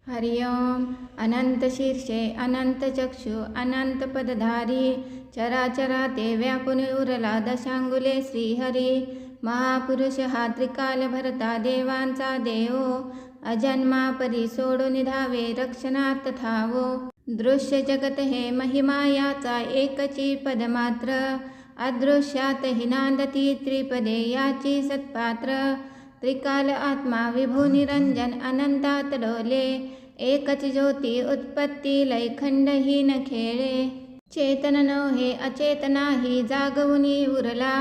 हरि ओम। अनंत शीर्षे अनंत चक्षु अनंत पदधारी चराचरा ते व्यापून उरला दशांगुले श्रीहरी। महापुरुष हा त्रिकाल भरता देवांचा देव अजन्मा परी सोडून धावे रक्षणात ठावो। दृश्य जगत हे महिमा याचा एकची पदमात्र अदृश्यात हि नांदती त्रिपदे याची सत्पात्र। त्रिकाल आत्मा विभू निरंजन अनंतात डोले एकच ज्योती उत्पत्ती लयखंडहीन खेळे। चेतन नव्हे अचेतनाही जागवुनी उरला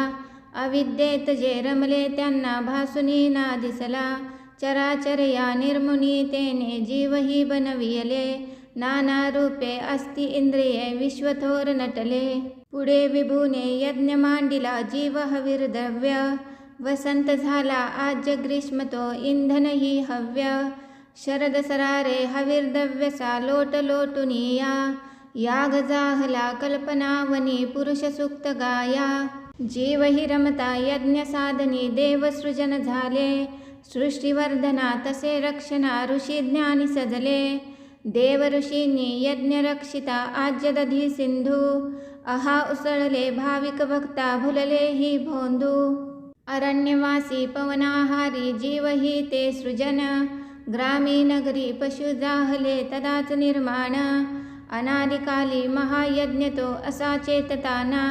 अविद्येत जे रमले त्यांना भासुनी ना दिसला। चराचर या निर्मुनी तेने जीवही बनविले नाना रूपे अस्ति इंद्रिये विश्वथोर नटले। पुढे विभूने यज्ञ मांडिला जीव हविर्द्रव्य वसंत झाला आज ग्रीष्म तो इंधन ही हव्य। शरद सरारे हविर्द्रव्यसा लोट लोटुनिया याग जाहला कल्पनावनी पुरुष सुक्त गाया। जीव ही रमता यज्ञ साधनी देव सृजन झाले सृष्टिवर्धना तसे रक्षणा ऋषी ज्ञानी सजले। देव ऋषींनी यज्ञ रक्षिता आज्य दधी सिंधू अहा उसळले भाविक भक्ता भुलले ही भोंदू। अरण्यवासी पवनाहारी जीव ही ते सृजन ग्रामी नगरी पशु जाहले तदाच निर्माण। अनादिकाली महायज्ञ तो असा चेतताना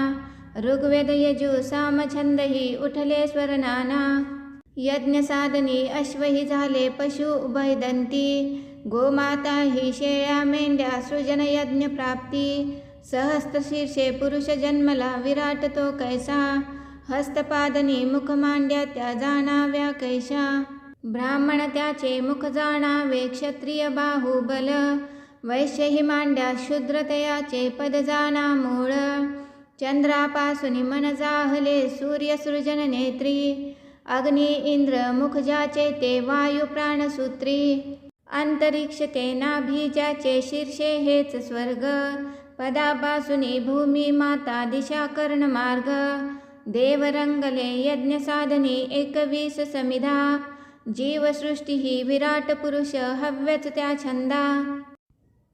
ऋग्वेद यजु साम छंद ही उठले स्वरनाना। यज्ञ साधनी अश्वही झाले पशु उभयदंती गोमाता ही शेळ्या मेंढ्या सृजन यज्ञ प्राप्ती। सहस्त्र शीर्षे पुरुष जन्मला विराट तो कैसा हस्तपादनी मुख मांड्या त्या जाणाव्या कैशा। ब्राह्मण त्याचे मुख जाणावे क्षत्रिय बाहुबल वैश्य ही मांड्या शूद्र तयाचे पद जाणा मूळ। चंद्रापासून मन जाहले सूर्य सृजन नेत्री अग्नी इंद्र मुख ज्याचे ते वायू प्राणसूत्री। अंतरिक्ष ते नाभी ज्याचे शीर्षे हेच स्वर्ग पदापासूनी भूमी माता दिशा कर्ण मार्ग। देव रंगले यज्ञ साधनी 21 समिधा जीवसृष्टी ही विराट पुरुष हव्यच त्या छंदा।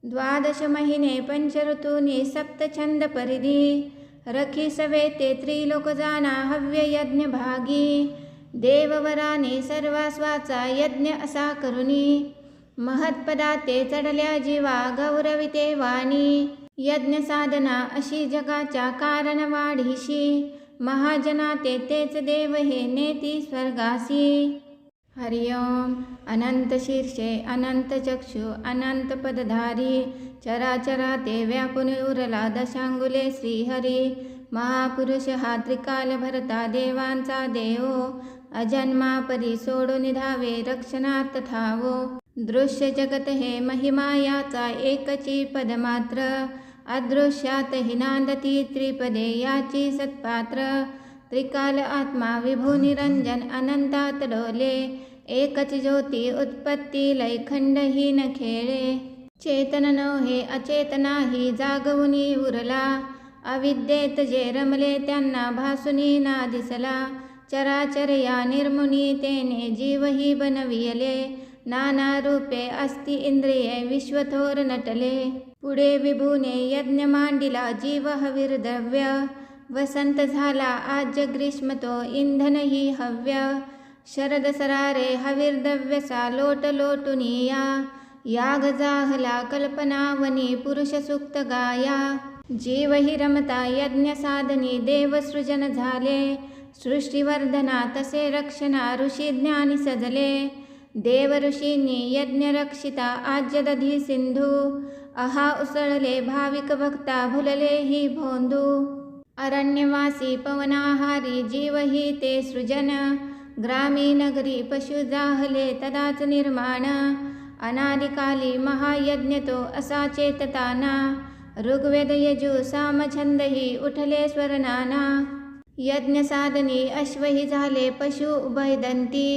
द्वादश महिने पंच ऋतूनी सप्त छंद परिधी रखी सवे ते त्रिलोक जाना हव्य यज्ञ भागी। देववराने सर्वास्वाचा यज्ञ असा करुणी महत्पदा ते चढल्या जीवा गौरविते वाणी। यज्ञ साधना अशी जगाच्या कारण वाढीशी महाजना ते तेच देव हे नेती स्वर्गासी। हरि ओम। अनंत शीर्षे अनंत चक्षु अनंत पदधारी चराचरा ते व्यापून उरला दशांगुले श्रीहरी। महापुरुष हा त्रिकाल भरता देवांचा देव अजन्मा परी सोडून धावे रक्षणात ठावो। दृश्य जगत हे महिमा याचा एकची पदमात्र अदृश्यात हि नांदती त्रिपदे याची सत्पात्र। त्रिकाल आत्मा विभू निरंजन अनंतात डोले एकच ज्योती उत्पत्ती लयखंडहीन खेळे। चेतन नव्हे अचेतनाही जागवुनी उरला अविद्येत जे रमले त्यांना भासुनी ना दिसला। चराचर या निर्मुनी तेने जीवही बनविले नाना रूपे अस्ति इंद्रिये विश्वथोर नटले। पुढे विभूने यज्ञ मांडिला जीव हविर्द्रव्य वसंत झाला आज ग्रीष्म तो इंधन ही हव्य। शरद सरारे हविर्द्रव्यसा लोट लोटुनिया याग जाहला कल्पनावनी पुरुष सुक्त गाया। जीव ही रमता यज्ञ साधनी देव सृजन झाले सृष्टिवर्धना तसे रक्षणा ऋषी ज्ञानी सजले। देव ऋषींनी यज्ञ रक्षिता आज्य दधी सिंधू अहा उसळले भाविक भक्ता भुलले ही भोंदू। अरण्यवासी पवनाहारी जीव ही ते सृजन ग्रामी नगरी पशु जाहले तदाच निर्माण। अनादिकाली महायज्ञ तो असा चेतताना ऋग्वेद यजु साम छंद ही उठले स्वरनाना। यज्ञ साधनी अश्वही झाले पशु उभयदंती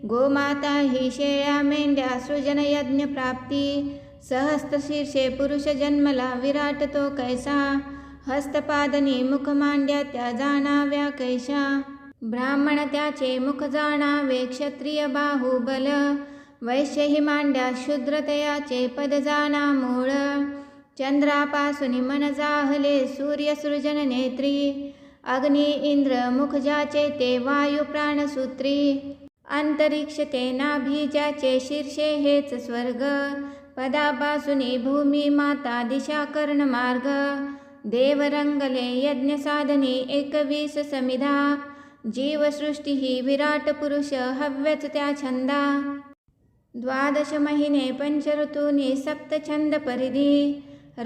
गोमाता ही शेळ्या मेंढ्या सृजन यज्ञ प्राप्ती। सहस्त्र शीर्षे पुरुष जन्मला विराट तो कैसा हस्तपादनी मुख मांड्या त्या जाणाव्या कैशा। ब्राह्मण त्याचे मुख जाणावे क्षत्रिय बाहुबल वैश्यही मांड्या शूद्रतयाचे पद जाणा मूळ चंद्रापासून मन जाहले सूर्यसृजन नेत्री अग्नी इंद्र मुख ज्याचे ते वायू प्राणसूत्री अंतरिक्ष ते नाभी ज्याचे शीर्षे हेच स्वर्ग पदापासूनी भूमी माता दिशा कर्ण मार्ग देव रंगले यज्ञ साधनी 21 समिधा जीवसृष्टी ही विराट पुरुष हव्यच त्या छंदा 12 महिने पंचऋतूनी सप्तछंद परिधी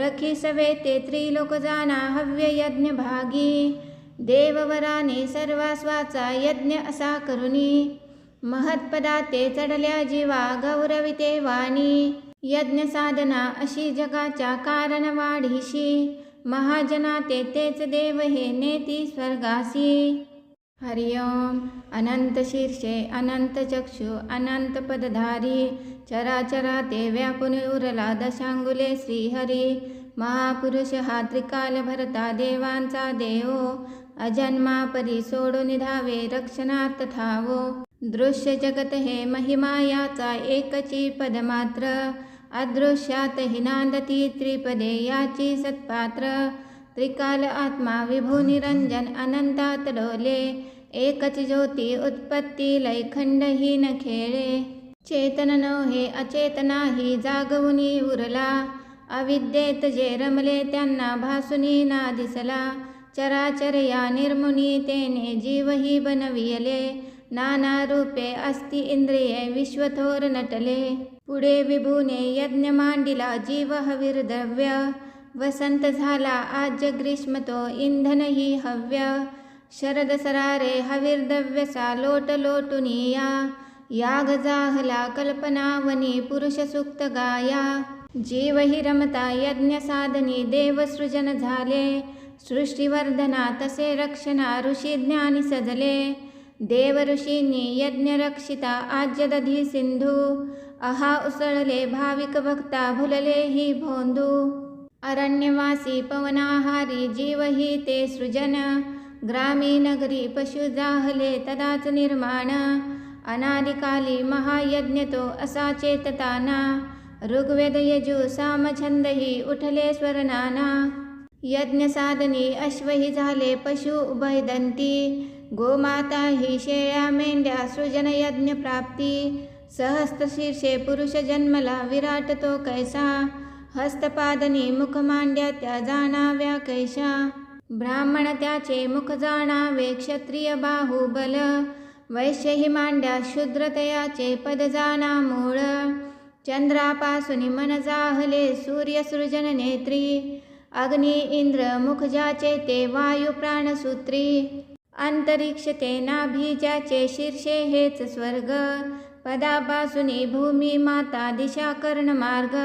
रखी सवे ते त्रिलोक जाना हव्य यज्ञ भागी देववराने सर्वास्वाचा यज्ञ असा करुनी महत्पदा ते चढल्या जीवा गौरविते वाणी यज्ञ साधना अशी जगाच्या कारण वाढीशी महाजना ते तेच देव हे नेती स्वर्गासी हरिओम अनंत शीर्षे अनंत चक्षु अनंत पदधारी चराचरा ते व्यापून उरला दशांगुले श्रीहरी महापुरुष हा त्रिकाल भरता देवांचा देव अजन्मा परी सोडून धावे रक्षणात थावो दृश्य जगत हे महिमा याचा एकची पदमात्र अदृश्यात हिनांदती त्रिपदे याची सत्पात्र त्रिकाल आत्मा विभू निरंजन अनंतात डोले एकच ज्योती उत्पत्ती लयखंडहीन खेळे चेतन नव्हे अचेतनाही जागवुनी उरला अविद्येत जे रमले त्यांना भासुनी ना दिसला चराचर या निर्मुनी तेने जीवही बनविले नाना रूपे अस्ति इंद्रिये विश्वथोर नटले पुढे विभूने यज्ञ मांडिला जीव हविर्द्रव्य वसंत झाला आज ग्रीष्म तो इंधन ही हव्य शरद सरारे हविर्दव्यसा लोट लोटुनिया याग जाहला कल्पनावनी पुरुष सुक्त गाया जीव हि रमता यज्ञ साधनी देवसृजन झाले सृष्टिवर्धना तसे रक्षणा ऋषी ज्ञानी सजले देव ऋषींनी यज्ञ रक्षिता आज्य दधी सिंधू अहा उसळले भाविक भक्ता भुलले ही भोंदू अरण्यवासी पवनाहारी जीव ही ते सृजन ग्रामी नगरी पशु जाहले तदाच निर्माण अनादिकाली महायज्ञ तो असा चेतताना ऋग्वेद यजु सामछंद ही उठले स्वरनाना यज्ञ साधनी अश्वही झाले पशु उभयदंती गोमाता ही शेळ्या मेंढ्या सृजन यज्ञ प्राप्ती सहस्त्र शीर्षे पुरुष जन्मला विराट तो कैसा हस्तपादनी मुख मांड्या त्या जाणाव्या कैशा ब्राह्मण त्याचे मुख जाणावे क्षत्रिय बाहुबल वैश्यही मांड्या शूद्रतयाचे पद जाणा मूळ चंद्रापासून मन जाहले सूर्यसृजन नेत्री अग्नी इंद्र मुख ज्याचे ते वायू प्राणसूत्री अंतरिक्ष ते नाभी ज्याचे शीर्षे हेच स्वर्ग पदापासूनी भूमी माता दिशा कर्ण मार्ग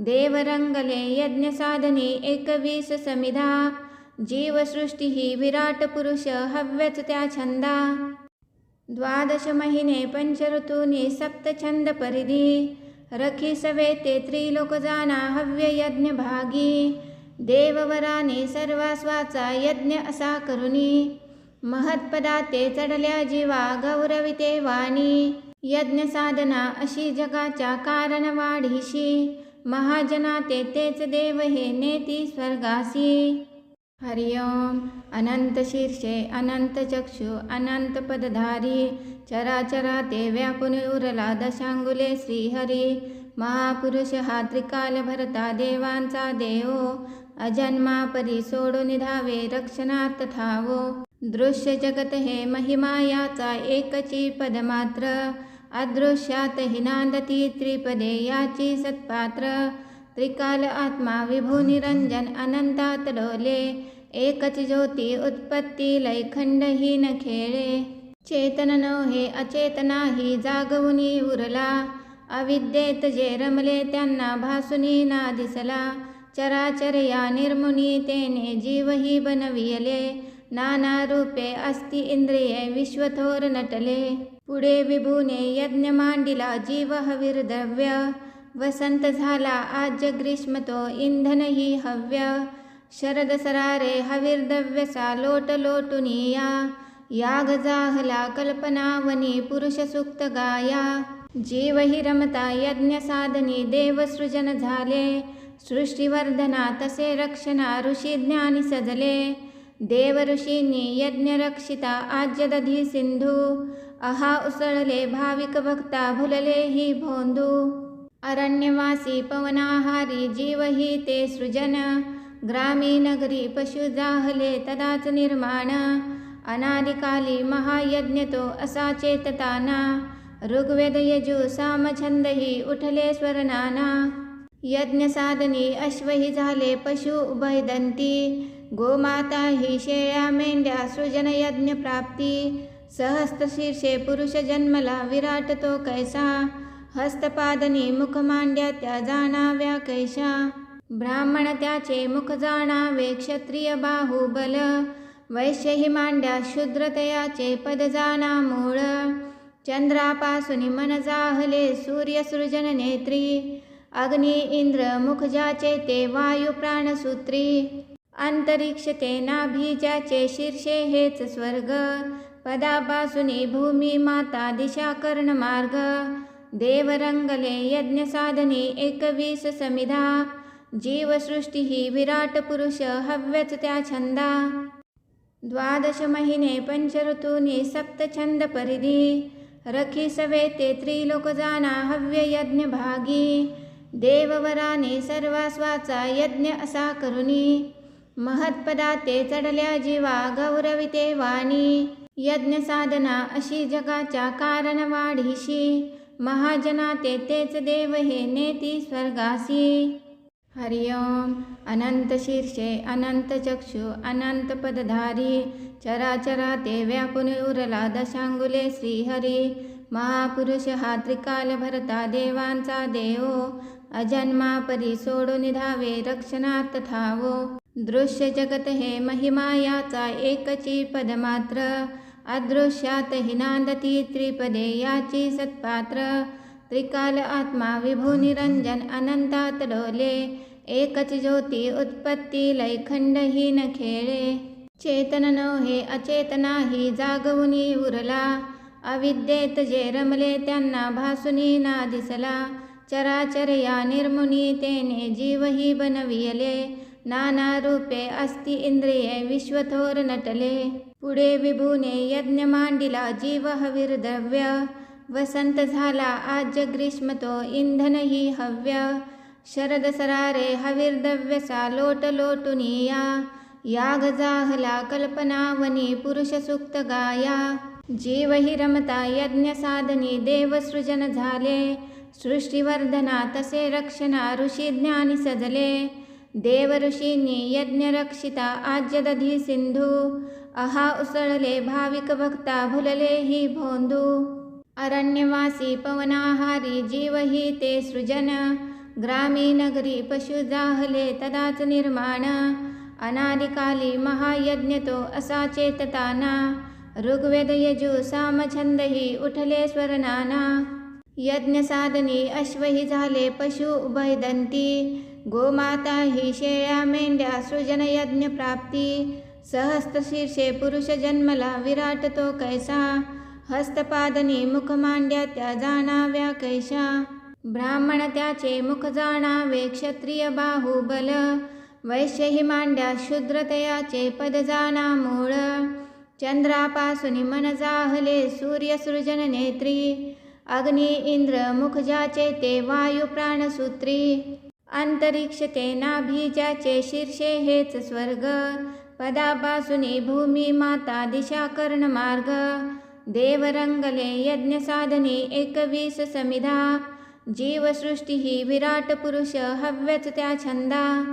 देव रंगले यज्ञ साधनी 21 समिधा जीवसृष्टी ही विराट पुरुष हव्यच त्या छंदा 12 महिने पंचऋतूनी सप्तछंद परिधी रखी सवे ते त्रिलोक जाना हव्य यज्ञ भागी देववराने सर्वास्वाचा यज्ञ असा करुनी महत्पदा ते चढल्या जीवा गौरविते वाणी यज्ञ साधना अशी जगाच्या कारण वाढीशी महाजना ते तेच देव हे नेती स्वर्गासी हरिओम अनंत शीर्षे अनंत चक्षु अनंत पदधारी चराचरा ते व्यापून उरला दशांगुले श्रीहरी महापुरुष हा त्रिकाल भरता देवांचा देव अजन्मा परी सोडून धावे रक्षणात थावो दृश्य जगत हे महिमा याचा एकची पदमात्र अदृश्यात हिनांदती त्रिपदे याची सत्पात्र त्रिकाल आत्मा विभू निरंजन अनंतात डोले एकच ज्योती उत्पत्ती लयखंडहीन खेळे चेतन नव्हे अचेतनाही जागवुनी उरला अविद्येत जे रमले त्यांना भासुनी ना दिसला चराचर या निर्मुनी तेने जीवही बनविले नाना रूपे अस्ति इंद्रिये विश्वथोर नटले पुढे विभूने यज्ञ मांडिला जीव हविर्द्रव्य वसंत झाला आज ग्रीष्म तो इंधन ही हव्य शरद सरारे हविर्दव्यसा लोट लोटुनिया याग जाहला कल्पनावनी पुरुष सुक्त गाया जीव हि रमता यज्ञ साधनी देवसृजन झाले, सृष्टीवर्धना तसे रक्षणा ऋषी ज्ञानी सजले. देव ऋषींनी यज्ञ रक्षिता आज्य दधी सिंधू, अहा उसळले भाविक भक्ता भुलले ही भोंदू. अरण्यवासी पवनाहारी जीव ही ते सृजन, ग्रामी नगरी पशु जाहले तदाच निर्माण. अनादिकाली महायज्ञ तो असा चेतताना, ऋग्वेद यजु साम छंद ही उठले स्वर नाना. यज्ञ साधनी अश्व ही झाले पशु उभयदंती, गोमाता ही शेळ्या मेंढ्या सृजन यज्ञ प्राप्ती. सहस्त्र शीर्षे पुरुष जन्मला विराट तो कैसा, हस्तपादनी मुख मांड्या त्या जाणाव्या कैशा. ब्राह्मण त्याचे मुख जाणावे क्षत्रिय बाहुबल, वैश्य ही मांड्या शूद्र तयाचे पद जाणा मूळ. चंद्रापासून मन जाहले सूर्य सृजन नेत्री, अग्नी इंद्र मुख ज्याचे ते वायू प्राणसूत्री. अंतरिक्ष ते नाभी ज्याचे शीर्षे हेच स्वर्ग, पदापासून भूमी माता दिशा कर्ण मार्ग. देव रंगले यज्ञ साधनी 21 समिधा, जीवसृष्टी ही विराट पुरुष हव्यच त्या छंदा. द्वादश महिने पंच ऋतूनी सप्त छंद परिधी, रखी सवे ते त्रिलोक जाना हव्य यज्ञ भागी. देववराने सर्वास्वाचा यज्ञ असा करुणी, महत्पदा ते चढल्या जीवा गौरविते वाणी. यज्ञ साधना अशी जगाच्या कारण वाढीशी, महाजना ते तेच देव हे नेती स्वर्गासी. हरिओम. अनंत शीर्षे अनंत चक्षु अनंत पदधारी, चराचरा ते व्यापून उरला दशांगुले श्रीहरी. महापुरुष हा त्रिकाल भरता देवांचा देवो, अजन्मा परी सोडून धावे रक्षणार्थ ठावो. दृश्य जगत हे महिमा याचा एकची पदमात्र, अदृश्यात हि नांदती त्रिपदे याची सत्पात्र. त्रिकाल आत्मा विभू निरंजन अनंतात डोले, एकच ज्योती उत्पत्ती लयखंडहीन खेळे. चेतन नव्हे अचेतनाही जागवुनी उरला, अविद्येत जे रमले त्यांना भासुनी ना दिसला. चराचर या निर्मुनी तेने जीवही बनविले, नाना रूपे अस्ति इंद्रिये विश्वथोर नटले. पुढे विभूने यज्ञ मांडिला जीव हवीर द्रव्य, वसंत झाला आज्य ग्रीष्म तो इंधन ही हव्य. शरद सरारे हवीर द्रव्यसा लोट लोटुनिया, याग जाहला कल्पनावनी पुरुष सुक्त गाया. जीव हि रमता यज्ञ साधनी देवसृजन झाले, सृष्टीवर्धना तसे रक्षणा ऋषी ज्ञानी सजले. देव ऋषींनी यज्ञ रक्षिता आज्य दधी सिंधू, अहा उसळले भाविक भक्ता भुलले ही भोंदू. अरण्यवासी पवनाहारी जीव ही ते सृजन, ग्रामी नगरी पशु जाहले तदाच निर्माण. अनादिकाली महायज्ञ तो असा चेतताना, ऋग्वेद यजु साम छंद ही उठले स्वर नाना. यज्ञ साधनी अश्व ही झाले पशु उभयदंती, गोमाता ही शेळ्या मेंढ्या सृजन यज्ञ प्राप्ती. सहस्त्र शीर्षे पुरुष जन्मला विराट तो कैसा, हस्तपादनी मुख मांड्या त्या जाणाव्या कैशा. ब्राह्मण त्याचे मुख जाणावे क्षत्रिय बाहुबल, वैश्य ही मांड्या शूद्र तयाचे पद जाणा मूळ. चंद्रापासून मन जाहले सूर्य सृजन नेत्री, अग्नी इंद्र मुख ज्याचे ते वायू प्राणसूत्री. अंतरिक्ष ते नाभी ज्याचे शीर्षे हेच स्वर्ग, पदापासून भूमी माता दिशा कर्ण मार्ग. देव रंगले यज्ञ साधनी 21 समिधा, जीवसृष्टी ही विराट पुरुष हव्यच त्या छंदा.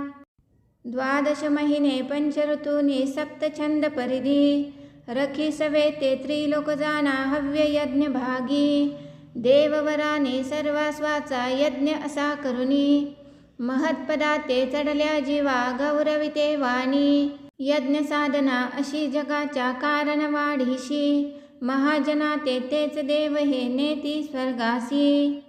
द्वादश महिने पंच ऋतूनी सप्त छंद परिधी, रखी सवे ते त्रिलोक जाना हव्य यज्ञ भागी. देववराने सर्वास्वाचा यज्ञ असा करुणी, महत्पदा ते चढल्या जीवा गौरविते वाणी. यज्ञ साधना अशी जगाच्या कारण वाढीशी, महाजना ते तेच देव हे नेती स्वर्गासी.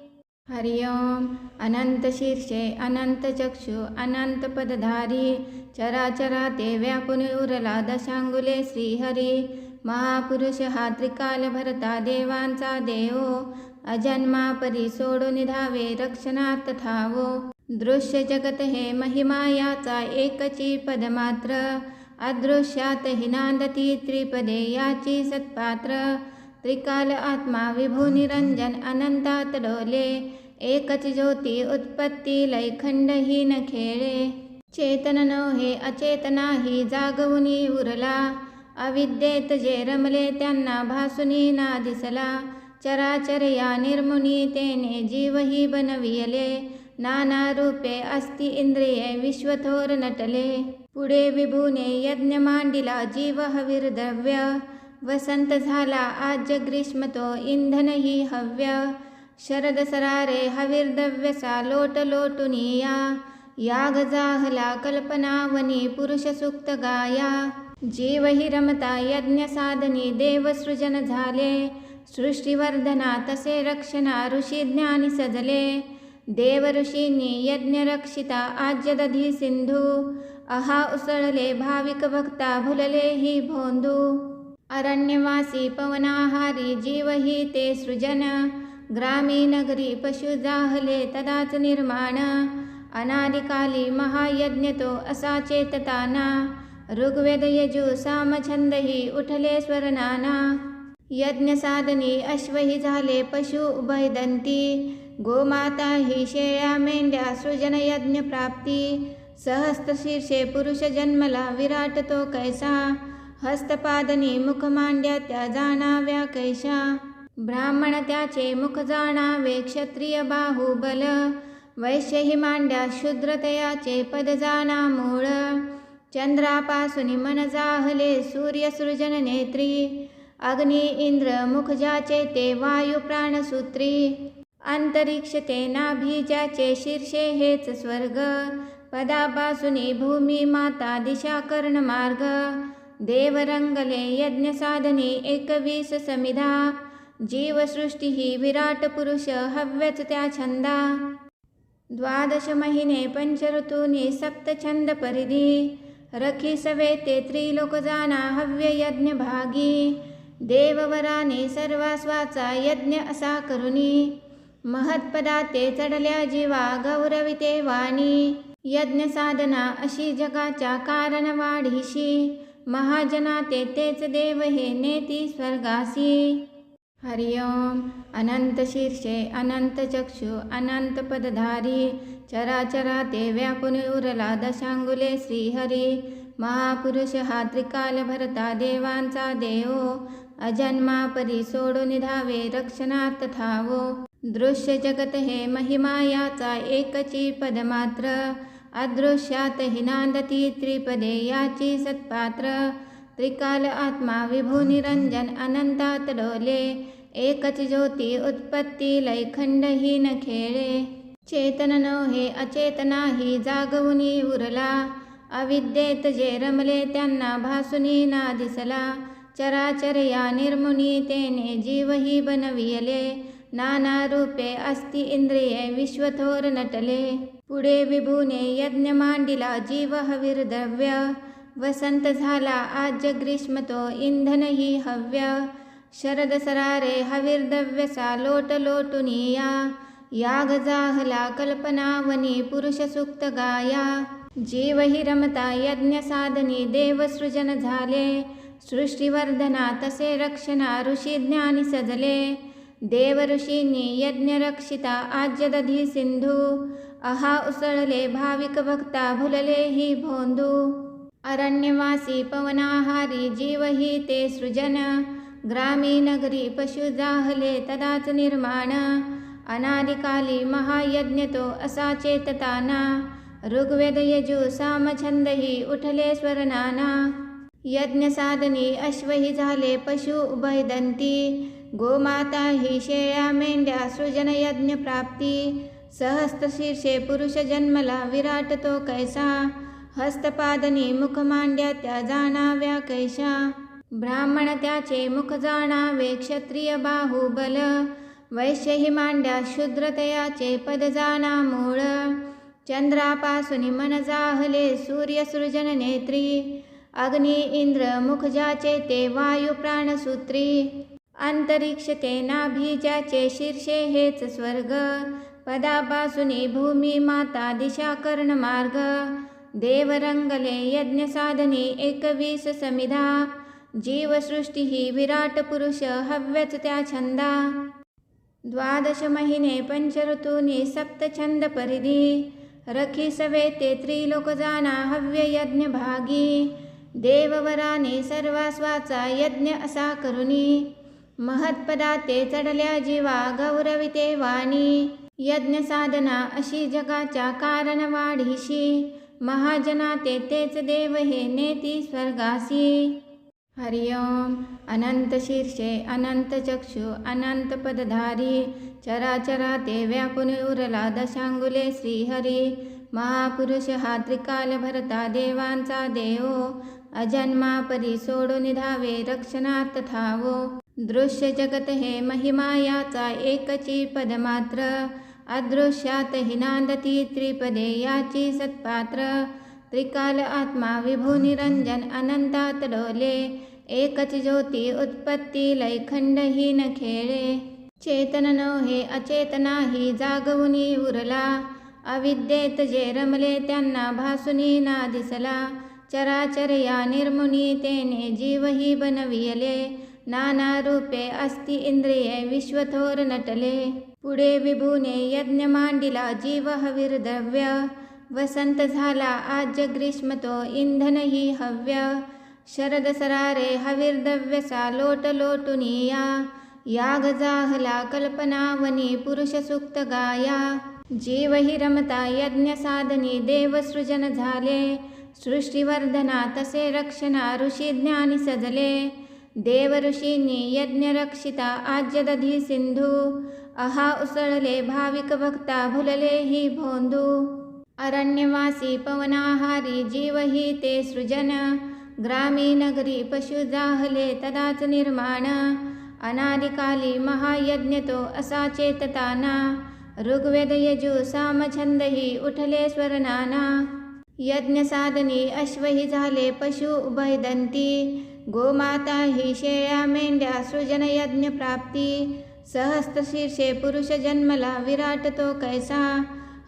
हरिओम. अनंत शीर्षे अनंत चक्षु अनंत पदधारी, चराचरा ते व्यापून उरला दशांगुले श्रीहरी. महापुरुष हा त्रिकाल भरता देवांचा देवो, अजन्मा परी सोडून धावे रक्षणात थावो. दृश्य जगत हे महिमा याचा एकची पदमात्र, अदृश्यात हि नांदती त्रिपदे याची सत्पात्र. त्रिकाल आत्मा विभू निरंजन अनंतात डोले, एकच ज्योती उत्पत्ती लय खंडहीन खेळे. चेतन नव्हे अचेतनाही जागवुनी उरला, अविद्येत जे रमले त्यांना भासुनी ना दिसला. चराचर या निर्मुनी तेने जीवही बनविले, नाना रूपे अस्ति इंद्रिये विश्वथोर नटले. पुढे विभूने यज्ञ मांडिला जीव हविर्द्रव्य, वसंत झाला आज ग्रीष्म तो इंधन ही हव्य. शरद सरारे हविर्द्रव्यसा लोट लोटुनिया, याग जाहला कल्पनावनी पुरुष सुक्त गाया. जीव ही रमता यज्ञ साधनी देव सृजन झाले, सृष्टिवर्धना तसे रक्षणा ऋषी ज्ञानी सजले. देव ऋषींनी यज्ञ रक्षिता आज्य दधी सिंधू, अहा उसळले भाविक भक्ता भुलले ही भोंदू. अरण्यवासी पवनाहारी जीव ही ते सृजन, ग्रामी नगरी पशु जाहले तदाच निर्माण. अनादिकाली महायज्ञ तो असा चेतताना, ऋग्वेद यजु साम छंद ही उठले स्वरनाना. यज्ञ साधनी अश्वही झाले पशु उभयदंती, गोमाता ही शेळ्या मेंढ्या सृजन यज्ञ प्राप्ती. सहस्त्र शीर्षे पुरुष जन्मला विराट तो कैसा, हस्तपादनी मुख मांड्या त्या जाणाव्या कैशा. ब्राह्मण त्याचे मुख जाणावे क्षत्रिय बाहुबल, वैश्य ही मांड्या शूद्र तयाचे पद जाणा मूळ. चंद्रापासून मन जाहले सूर्य सृजन नेत्री, अग्नी इंद्र मुख ज्याचे ते वायू प्राणसूत्री. अंतरिक्ष ते नाभी ज्याचे शीर्षे हेच स्वर्ग, पदापासूनी भूमी माता दिशा कर्ण मार्ग. देव रंगले यज्ञ साधनी 21 समिधा, जीवसृष्टी ही विराट पुरुष हव्यच त्या छंदा. 12 महिने पंच ऋतूनी सप्त छंद परिधी, रखी सवे ते त्रिलोक जाना हव्य यज्ञ भागी. देववराने सर्वास्वाचा यज्ञ असा करुणी, महत्पदा ते चढल्या जीवा गौरविते वाणी. यज्ञ साधना अशी जगाच्या कारण वाढीशी, महाजना ते तेच देव हे नेती स्वर्गासी. हरिओम. अनंत शीर्षे अनंत चक्षु अनंत पदधारी, चराचरा ते व्यापून उरला दशांगुले श्रीहरी. महापुरुष हा त्रिकाल भरता देवांचा देव, अजन्मा परी सोडून धावे रक्षणात थावो. दृश्य जगत हे महिमा याचा एकची पदमात्र, अदृश्यात हि नांदती त्रिपदे याची सत्पात्र. त्रिकाल आत्मा विभू निरंजन अनंतात डोले, एकच ज्योती उत्पत्ती लय खंडहीन खेळे. चेतन नव्हे अचेतनाही जागवुनी उरला, अविद्येत जे रमले त्यांना भासुनी ना दिसला. चराचर या निर्मुनी तेने जीवही बनविले, नाना रूपे अस्ति इंद्रिये विश्वथोर नटले. पुढे विभूने यज्ञ मांडिला जीव हविर्द्रव्य, वसंत झाला आज ग्रीष्म तो इंधन ही हव्य. शरद सरारे हविर्द्रव्यसा लोट लोटुनिया, याग जाहला कल्पनावनी पुरुष सुक्त गाया. जीव ही रमता यज्ञ साधनी देव सृजन झाले, सृष्टिवर्धना तसे रक्षणा ऋषी ज्ञानी सजले. देव ऋषींनी यज्ञ रक्षिता आज्य दधी सिंधू, अहा उसळले भाविक भक्ता भुलले ही भोंदू. अरण्यवासी पवनाहारी जीव ही ते सृजन, ग्रामी नगरी पशु जाहले तदाच निर्माण. अनादिकाली महायज्ञ तो असा चेतताना, ऋग्वेद यजु साम छंद ही उठले स्वरनाना. यज्ञ साधनी अश्वही झाले पशु उभयदंती, गोमाता ही शेळ्या मेंढ्या सृजन यज्ञ प्राप्ती. सहस्त्र शीर्षे पुरुष जन्मला विराट तो कैसा, हस्तपादनी मुख मांड्या त्या जाणाव्या कैशा. ब्राह्मण त्याचे मुख जाणावे क्षत्रिय बाहुबल, वैश्य ही मांड्या शूद्र तयाचे पद जाणा मूळ. चंद्रापासून मन जाहले सूर्य सृजन नेत्री, अग्नी इंद्र मुख ज्याचे ते वायू प्राणसूत्री. अंतरिक्ष ते नाभी ज्याचे शीर्षे हेच स्वर्ग, पदापासूनी भूमी माता दिशा कर्ण मार्ग, देव रंगले यज्ञ साधनी 21 समिधा, जीवसृष्टी ही विराट पुरुष हव्यच त्या छंदा, 12 महिने 5 ऋतूनी 7 छंद परिधी, रखी सवे ते त्रिलोक जाना हव्य यज्ञ भागी, देववराने सर्वास्वाचा यज्ञ असा करुनी, महत्पदा ते चढल्या जीवा गौरविते वाणी, यज्ञ साधना अशी जगाच्या कारण वाढीशी, महाजना ते तेच देव हे नेती स्वर्गासी. हरिओम. अनंत शीर्षे अनंत चक्षु अनंत पदधारी, चराचरा ते व्यापून उरला दशांगुले श्रीहरी, महापुरुष हा त्रिकाल भरता देवांचा देव, अजन्मा परी सोडून धावे रक्षणात थावो, दृश्य जगत हे महिमा याचा एकची पदमात्र, अदृश्यात हि नांदती त्रिपदे याची सत्पात्र, त्रिकाल आत्मा विभू निरंजन अनंतात डोले, एकच ज्योती उत्पत्ती लयखंडहीन खेळे, चेतन नव्हे अचेतनाही जागवुनी उरला, अविद्येत जे रमले त्यांना भासुनी ना दिसला, चराचर या निर्मुनी तेने जीवही बनविले, नाना रूपे अस्ति इंद्रिये विश्वथोर नटले, पुढे विभूने यज्ञ मांडिला जीव हवीर द्रव्य, वसंत झाला आज ग्रीष्म तो इंधन ही हव्य, शरद सरारे हवीर द्रव्यसा लोट लोटुनिया, याग जाहला कल्पनावनी पुरुष सुक्त गाया, जीव ही रमता यज्ञ साधनी देव सृजन झाले, सृष्टिवर्धना तसे रक्षणा ऋषी ज्ञानी सजले, देव ऋषींनी यज्ञ रक्षिता आज्य दधी सिंधू, अहा उसळले भाविक भक्ता भुलले ही भोंदू, अरण्यवासी पवनाहारी जीव ही ते सृजन, ग्रामी नगरी पशु जाहले तदाच निर्माण, अनादिकाली महायज्ञ तो असा चेतताना, ऋग्वेद यजु सामछंद ही उठले स्वरनाना, यज्ञ साधनी अश्व ही झाले पशु उभयदंती, गोमाता ही शेळ्या मेंढ्या सृजन यज्ञ प्राप्ती, सहस्त्र शीर्षे पुरुष जन्मला विराट तो कैसा,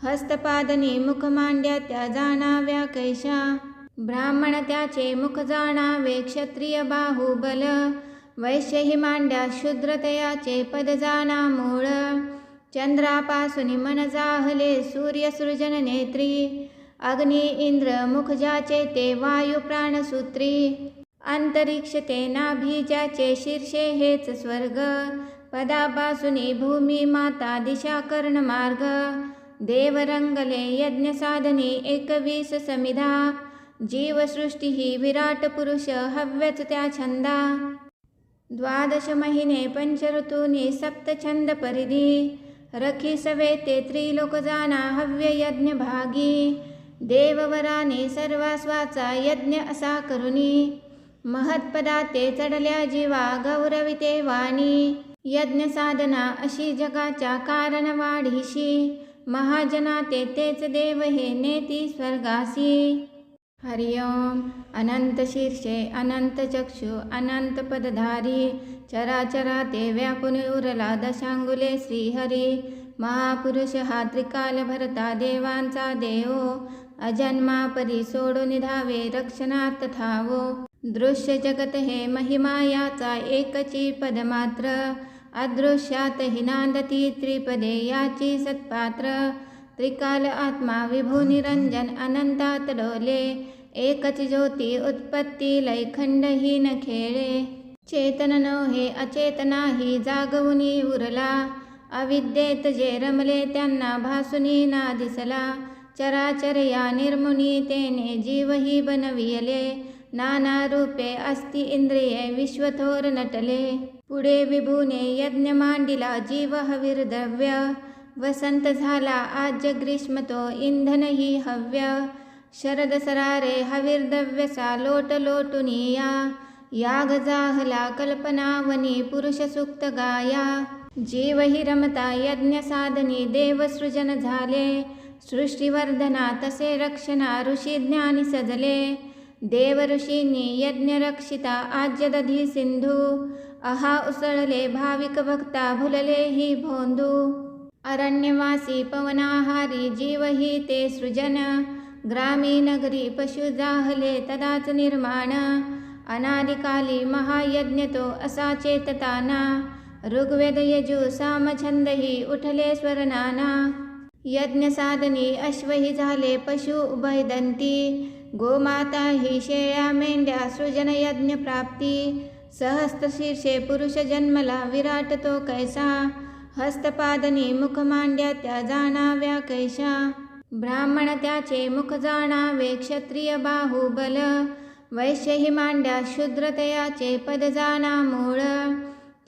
हस्तपादनी मुख मांड्या त्या जाणाव्या कैशा, ब्राह्मण त्याचे मुख जाणावे क्षत्रिय बाहुबल, वैश्य ही मांड्या शूद्र तयाचे पद जाणा मूळ, चंद्रापासून मन जाहले सूर्य सृजन नेत्री, अग्नी इंद्र मुख ज्याचे ते वायू प्राणसूत्री, अंतरिक्ष ते नाभी ज्याचे शीर्षे हेच स्वर्ग, पदापासूनी भूमी माता दिशा कर्ण मार्ग, देव रंगले यज्ञ साधनी 21 समिधा, जीवसृष्टी ही विराट पुरुष हव्यच त्या छंदा, 12 महिने 5 ऋतूनी 7 छंद परिधी, रखी सवे ते त्रिलोक जाना हव्य यज्ञ भागी, देववराने सर्वास्वाचा यज्ञ असा करुनी, महत्पदा ते चढल्या जीवा गौरविते वाणी, यज्ञ साधना अशी जगाच्या कारण वाढीशी, महाजना ते तेच देव हे नेती स्वर्गासी. हरिओम. अनंत शीर्षे अनंत चक्षु अनंत पदधारी, चराचरा ते व्यापून उरला दशांगुले श्रीहरी, महापुरुष हा त्रिकाल भरता देवांचा देव, अजन्मा परी सोडून धावे रक्षणात थावो, दृश्य जगत हे महिमा याचा एकची पदमात्र, अदृश्यात हि नांदती त्रिपदे याची सत्पात्र, त्रिकाल आत्मा विभू निरंजन अनंतात डोले, एकच ज्योती उत्पत्ती लयखंडहीन खेळे, चेतन नव्हे अचेतनाही जागवुनी उरला, अविद्येत जे रमले त्यांना भासुनी ना दिसला, चराचर या निर्मुनी तेने जीवही बनविले, नाना रूपे अस्ति इंद्रिये विश्वथोर नटले, पुढे विभूने यज्ञ मांडिला जीव हवीर द्रव्य, वसंत झाला आज ग्रीष्म तो इंधन ही हव्य, शरद सरारे हवीर द्रव्यसा लोट लोटुनिया, याग जाहला कल्पनावनी पुरुष सुक्त गाया, जीव ही रमता यज्ञ साधनी देव सृजन झाले, सृष्टिवर्धना तसे रक्षणा ऋषी ज्ञानी सजले, देव ऋषींनी यज्ञ रक्षिता आज्य दधी सिंधू अहा उसळले भाविक भक्ता भुलले ही भोंदू अरण्यवासी पवनाहारी जीव ही ते सृजन ग्रामी नगरी पशु जाहले तदाच निर्माण अनादिकाली महायज्ञ तो असा चेतताना ऋग्वेद यजु साम छंदही उठले स्वरनाना यज्ञ साधनी अश्व ही झाले पशु उभयदंती गोमाता ही शेळ्या मेंढ्या सृजन यज्ञ प्राप्ती सहस्त्र शीर्षे पुरुष जन्मला विराट तो कैसा हस्तपादनी मुख मांड्या त्या जाणाव्या कैशा ब्राह्मण त्याचे मुख जाणावे क्षत्रिय बाहुबल वैश्य ही मांड्या शूद्र तयाचे पद जाणा मूळ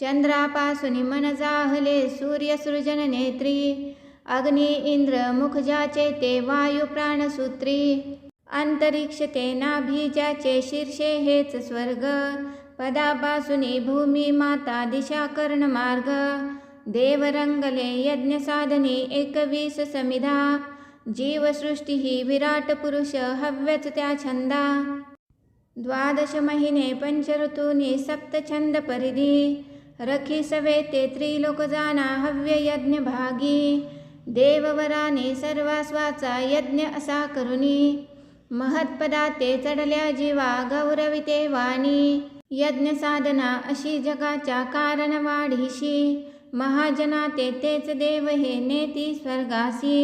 चंद्रापासून मन जाहले सूर्य सृजन नेत्री अग्नी इंद्र मुख ज्याचे ते वायू प्राणसूत्री अंतरिक्ष ते नाभी ज्याचे शीर्षे हेच स्वर्ग पदापासून भूमी माता दिशा कर्ण मार्ग देव रंगले यज्ञ साधनी 21 समिधा जीवसृष्टी ही विराट पुरुष हव्यच त्या छंदा 12 महिने पंचऋतूनी सप्तछंद परिधी रखी सवे ते त्रिलोक जाना हव्य यज्ञ भागी देववराने सर्वास्वाचा यज्ञ असा करुणी महत्पदा ते चढल्या जीवा गौरविते वाणी यज्ञ साधना अशी जगाच्या कारण वाढीशी महाजना ते तेच देव हे नेती स्वर्गासी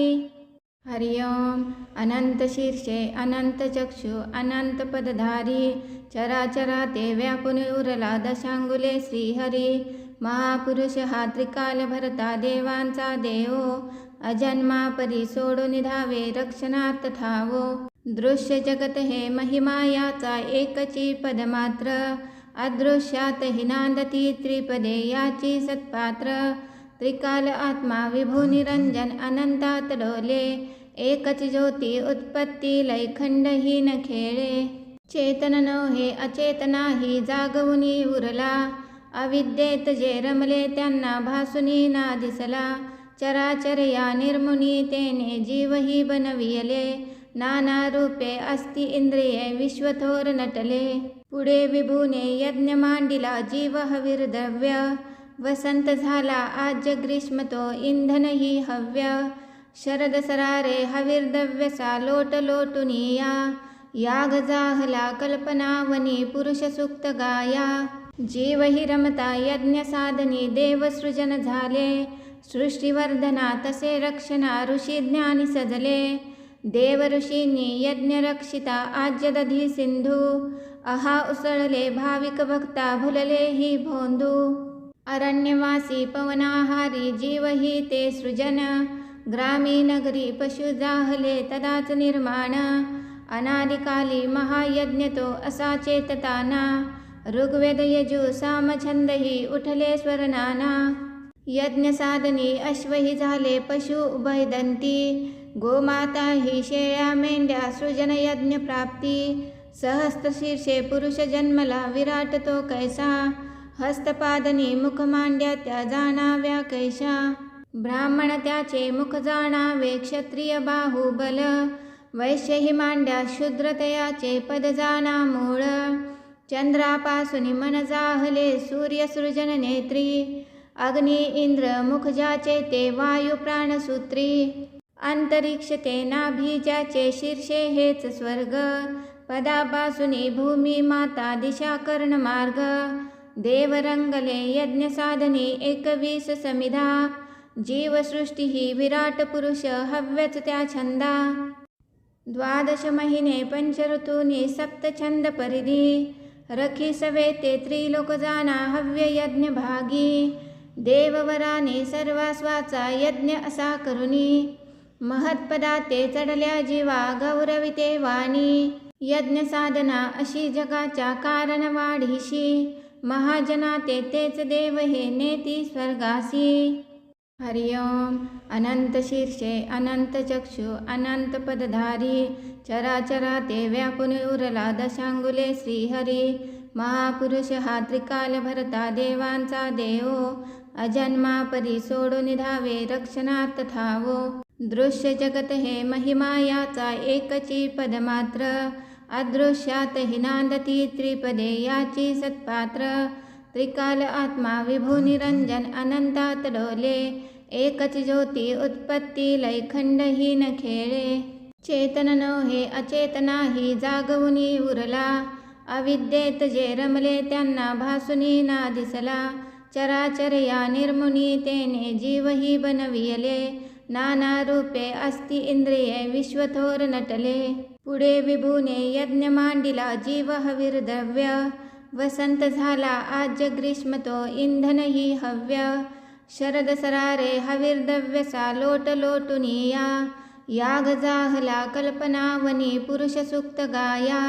हरिओम अनंत शीर्षे अनंत चक्षु अनंत पदधारी चराचरा ते व्यापून उरला दशांगुले श्रीहरी महापुरुष हा त्रिकाल भरता देवांचा देव अजन्मा परी सोडून धावे रक्षणार्थ ठावो दृश्य जगत हे महिमा याचा एकची पद मात्र अदृश्यात हि नांदती त्रिपदे याची सत्पात्र त्रिकाल आत्मा विभू निरंजन अनंतात डोले एकच ज्योती उत्पत्ती लयखंडहीन खेळे चेतन नव्हे अचेतनाही जागवुनी उरला अविद्येत जे रमले त्यांना भासुनी ना दिसला चराचर या निर्मुनी तेने जीवही बनविले नाना रूपे अस्ति इंद्रिये विश्वथोर नटले पुढे विभूने यज्ञ मांडिला जीव हवीर द्रव्य वसंत झाला आज ग्रीष्म तो इंधन ही हव्य शरद सरारे हवीर द्रव्यसा लोट लोटुनिया याग जाहला कल्पनावनी पुरुष सुक्त गाया जीव ही रमता यज्ञ साधनी देव सृजन झाले सृष्टिवर्धना तसे रक्षणा ऋषी ज्ञानी सजले देव ऋषींनी यज्ञ रक्षिता आज्य दधी सिंधू अहा उसळले भाविक भक्ता भुलले ही भोंदू अरण्यवासी पवनाहारी जीव ही ते सृजन ग्रामी नगरी पशु जाहले तदाच निर्माण अनादिकाली महायज्ञ तो असा चेतताना ऋग्वेद यजु साम छंदही उठले स्वरनाना यज्ञ साधनी अश्व ही झाले पशु उभयदंती गोमाता ही शेळ्या मेंढ्या सृजन यज्ञ प्राप्ती सहस्त्र शीर्षे पुरुष जन्मला विराट तो कैसा हस्तपादनी मुख मांड्या त्या जाणाव्या कैशा ब्राह्मण त्याचे मुख जाणावे क्षत्रिय बाहुबल वैश्य ही मांड्या शूद्र तयाचे पद जाणा मूळ चंद्रापासून मन जाहले सूर्य सृजन नेत्री अग्नी इंद्र मुख ज्याचे ते वायू प्राणसूत्री अंतरिक्ष ते नाभी ज्याचे शीर्षे हेच स्वर्ग पदापासून भूमी माता दिशा कर्ण मार्ग देव रंगले यज्ञ साधनी 21 समिधा जीवसृष्टी ही विराट पुरुष हव्यच त्या छंदा 12 महिने पंचऋतूनी सप्तछंद परिधी रखी सवे ते त्रिलोक जाना हव्य यज्ञ भागी देववराने सर्वास्वाचा यज्ञ असा करुणी महत्पदा ते चढल्या जीवा गौरविते वाणी यज्ञ साधना अशी जगाच्या कारण वाढीशी महाजना ते तेच देव हे नेती स्वर्गासी हरिओम अनंत शीर्षे अनंत चक्षु अनंत पदधारी चराचरा ते व्यापून उरला दशांगुले श्रीहरी महापुरुष हा त्रिकाल भरता देवांचा देव अजन्मा परी सोडून धावे रक्षणार्थ ठावो दृश्य जगत हे महिमा याचा एकची पद मात्र अदृश्यात हि नांदती त्रिपदे याची सत्पात्र त्रिकाल आत्मा विभू निरंजन अनंतात डोले एकच ज्योती उत्पत्ती लयखंड ही न खेळे चेतन नव्हे अचेतनाही जागवुनी उरला अविद्येत जे रमले त्यांना भासुनी ना दिसला चराचर या निर्मुनी तेने जीवही बनविले नाना रूपे अस्ति इंद्रिये विश्वथोर नटले पुढे विभूने यज्ञ मांडिला जीव हविर्द्रव्य वसंत झाला आज्य ग्रीष्म तो इंधन ही हव्य शरद सरारे हविर्द्रव्यसा लोट लोटुनिया याग जाहला कल्पनावनी पुरुष सुक्त गाया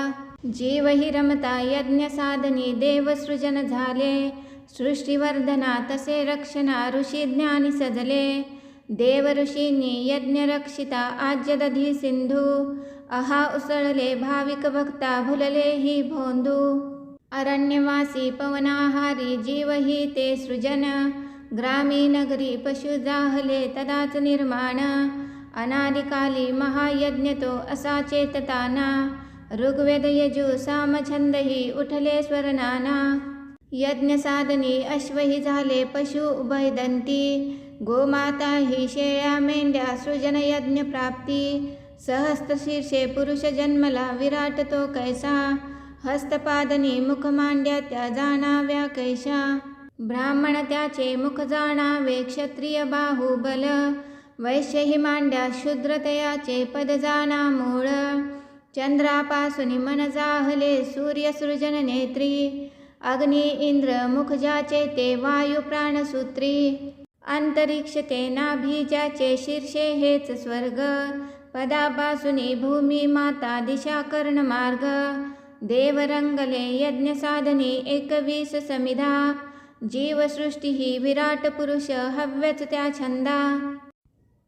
जीव हि रमता यज्ञ साधनी देव सृजन झाले सृष्टिवर्धना तसे रक्षणा ऋषी ज्ञानी सजले देव ऋषींनी यज्ञ रक्षिता आज्य दधी सिंधू अहा उसळले भाविक भक्ता भुलले ही भोंदू अरण्यवासी पवनाहारी जीव ही ते सृजन ग्रामी नगरी पशु जाहले तदाच निर्माण अनादिकाली महायज्ञ तो असा चेतताना ऋग्वेद यजु साम छंद ही उठले स्वरनाना यज्ञ साधनी अश्व ही झाले पशु उभयदंती गोमाता ही शेळ्या मेंढ्या सृजन यज्ञ प्राप्ती सहस्त्र शीर्षे पुरुष जन्मला विराट तो कैसा हस्तपादनी मुख मांड्या त्या जाणाव्या कैशा ब्राह्मण त्याचे मुख जाणावे क्षत्रिय बाहुबल वैश्य ही मांड्या शूद्र तयाचे पद जाणा मूळ चंद्रापासून मन जाहले सूर्य सृजन नेत्री अग्नी इंद्र मुख ज्याचे ते वायू प्राणसूत्री अंतरिक्ष ते नाभी ज्याचे शीर्षे हेच स्वर्ग पदापासून भूमी माता दिशा कर्ण मार्ग देव रंगले यज्ञ साधनी 21 समिधा जीवसृष्टी ही विराट पुरुष हव्यच त्या छंदा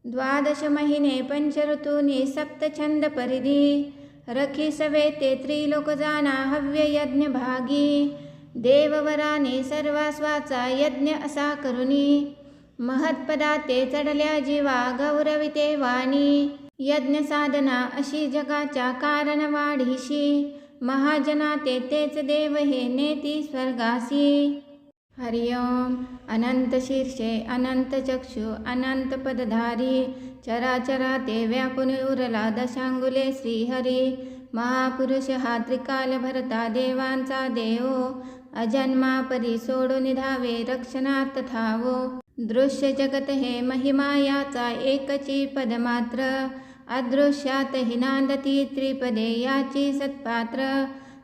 द्वादश महिने पंच ऋतूनी सप्त छंद परिधी रखी सवे ते त्रिलोक जाना हव्य यज्ञ भागी देववराने सर्वास्वाचा यज्ञ असा करुणी महत्पदा ते चढल्या जीवा गौरविते वाणी यज्ञ साधना अशी जगाच्या कारण वाढीशी महाजना ते तेच देव हे नेती स्वर्गासी हरिओम अनंत शीर्षे अनंत चक्षु अनंत पदधारी चराचरा ते व्यापून उरला दशांगुले श्रीहरी महापुरुष हा त्रिकाल भरता देवांचा देव अजन्मा परी सोडून धावे रक्षणार्थ थावो दृश्य जगत हे महिमा याचा एकची पद मात्र अदृश्यात हि नांदती त्रिपदे याची सत्पात्र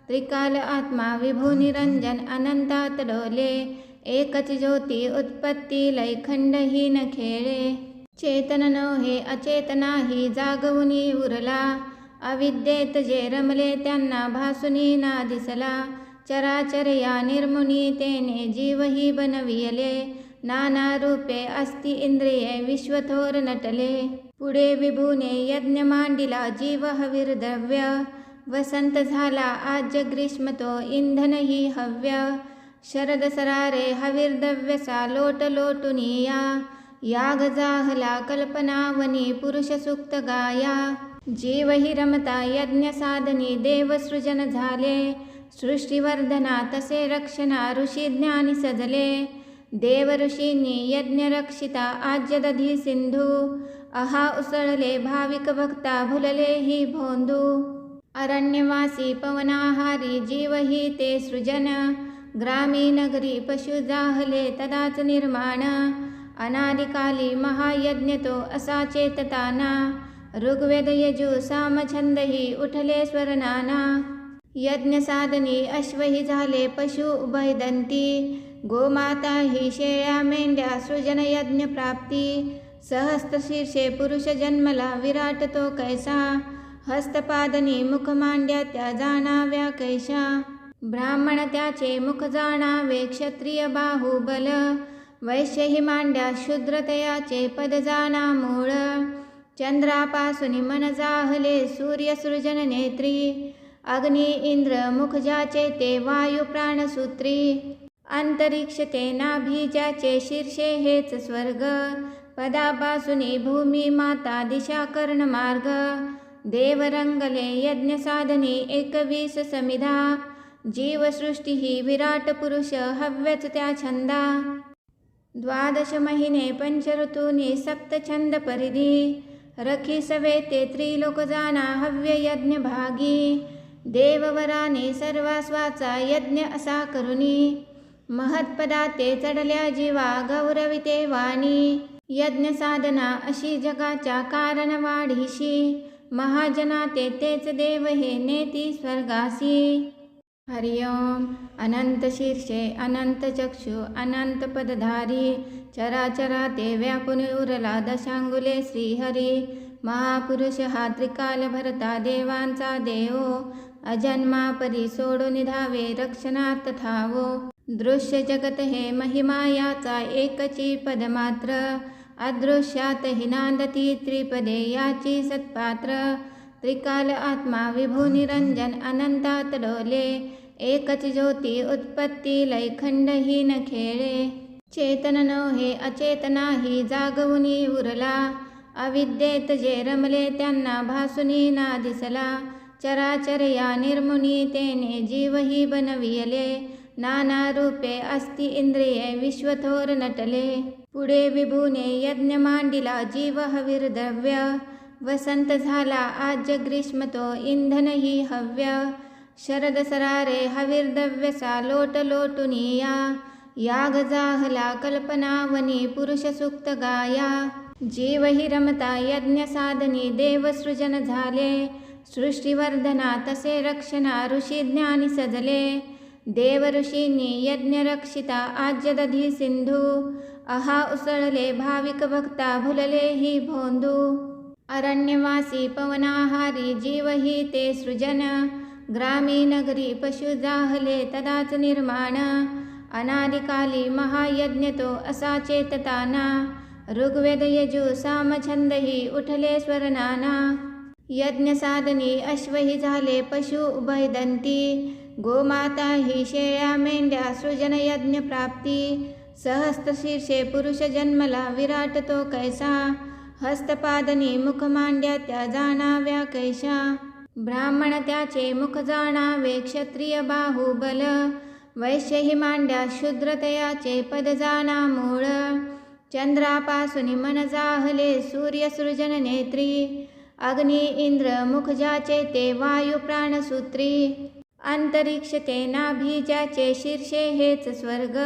त्रिकाल आत्मा विभू निरंजन अनंतात डोले एकच ज्योती उत्पत्ती लयखंड ही न खेळे चेतन नव्हे अचेतनाही जागवुनी उरला अविद्येत जे रमले त्यांना भासुनी ना दिसला चराचर या निर्मुनी तेने जीवही बनविले नाना रूपे अस्ति इंद्रिये विश्वथोर नटले पुढे विभूने यज्ञ मांडिला जीव हविर्द्रव्य वसंत झाला आज्य ग्रीष्म तो इंधन ही हव्य शरद सरारे हविर्द्रव्यसा लोट लोटुनिया याग जाहला कल्पनावनी पुरुष सुक्त गाया जीव हि रमता यज्ञ साधनी देव सृजन झाले सृष्टिवर्धना तसे रक्षणा ऋषी ज्ञानी सजले देव ऋषींनी यज्ञ रक्षिता आज्य दधी सिंधू अहा उसळले भाविक भक्ता भुलले ही भोंदू अरण्यवासी पवनाहारी जीव ही ते सृजन ग्रामी नगरी पशु जाहले तदाच निर्माण अनादिकाली महायज्ञ तो असा चेतताना ऋग्वेद यजु साम छंद ही उठले स्वरनाना यज्ञ साधनी अश्व ही झाले पशु उभयदंती गोमाता ही शेळ्या मेंढ्या सृजन यज्ञ प्राप्ती सहस्त्र शीर्षे पुरुष जन्मला विराट तो कैसा हस्तपादनी मुख मांड्या त्या जाणाव्या कैशा ब्राह्मण त्याचे मुख जाणावे क्षत्रिय बाहुबल वैश्य ही मांड्या शूद्र तयाचे पद जाणा मूळ चंद्रापासून मन जाहले सूर्य सृजन नेत्री अग्नी इंद्र मुख ज्याचे ते वायू प्राणसूत्री अंतरिक्ष ते नाभी ज्याचे शीर्षे हेच स्वर्ग पदापासून भूमी माता दिशा कर्ण मार्ग देव रंगले यज्ञ साधनी 21 समिधा जीवसृष्टी ही विराट पुरुष हव्यच त्या छंदा 12 महिने 5 ऋतूनी 7 छंद परिधी रखी सवे ते त्रिलोक जाना हव्य यज्ञ भागी देववराने सर्वास्वाचा यज्ञ असा करुनी महत्पदा ते चढल्या जीवा गौरविते वाणी यज्ञ साधना अशी जगाच्या कारण वाढीशी महाजना ते तेच देव हे नेती स्वर्गासी हरिओम अनंत शीर्षे अनंत चक्षु अनंत पदधारी चराचरा ते व्यापून उरला दशांगुले श्रीहरी महापुरुष हा त्रिकाल भरता देवांचा देव अजन्मा परी सोडून धावे रक्षणात थावो दृश्य जगत हे महिमा याचा एकची पदमात्र अदृश्यात हि नांदती त्रिपदे याची सत्पात्र त्रिकाल आत्मा विभू निरंजन अनंतात डोले एकच ज्योती उत्पत्ती लयखंडहीन खेळे चेतन नव्हे अचेतनाही जागवुनी उरला अविद्येत जे रमले त्यांना भासुनी ना दिसला चराचर या निर्मुनी तेने जीवही बनविले नाना रूपे अस्ति इंद्रिये विश्वथोर नटले पुढे विभूने यज्ञ मांडिला जीव हवीर द्रव्य वसंत झाला आज ग्रीष्म तो इंधन ही हव्य शरद सरारे हवीर द्रव्यसा लोट लोटुनिया याग जाहला कल्पनावनी पुरुष सुक्त गाया जीव ही रमता यज्ञ साधनी देव सृजन झाले सृष्टिवर्धना तसे रक्षणा ऋषी ज्ञानी सजले देव ऋषींनी यज्ञ रक्षिता आज्य दधी सिंधू अहा उसळले भाविक भक्ता भुलले ही भोंदू अरण्यवासी पवनाहारी जीव ही ते सृजन ग्रामी नगरी पशु जाहले तदाच निर्माण अनादिकाली महायज्ञ तो असा चेतताना ऋग्वेद यजु सामछंद ही उठले स्वरनाना यज्ञ साधनी अश्वही झाले पशु उभयदंती गोमाता ही शेळ्या मेंढ्या सृजन यज्ञ प्राप्ती सहस्त्र शीर्षे पुरुष जन्मला विराट तो कैसा हस्तपादनी मुख मांड्या त्या जाणाव्या कैशा ब्राह्मण त्याचे मुख जाणावे क्षत्रिय बाहुबल वैश्य ही मांड्या शूद्रतयाचे पद जाणा मूळ चंद्रापासून मन जाहले सूर्य सृजन नेत्री अग्नी इंद्र मुख ज्याचे ते वायू प्राणसूत्री अंतरिक्ष ते नाभी ज्याचे शीर्षे हेच स्वर्ग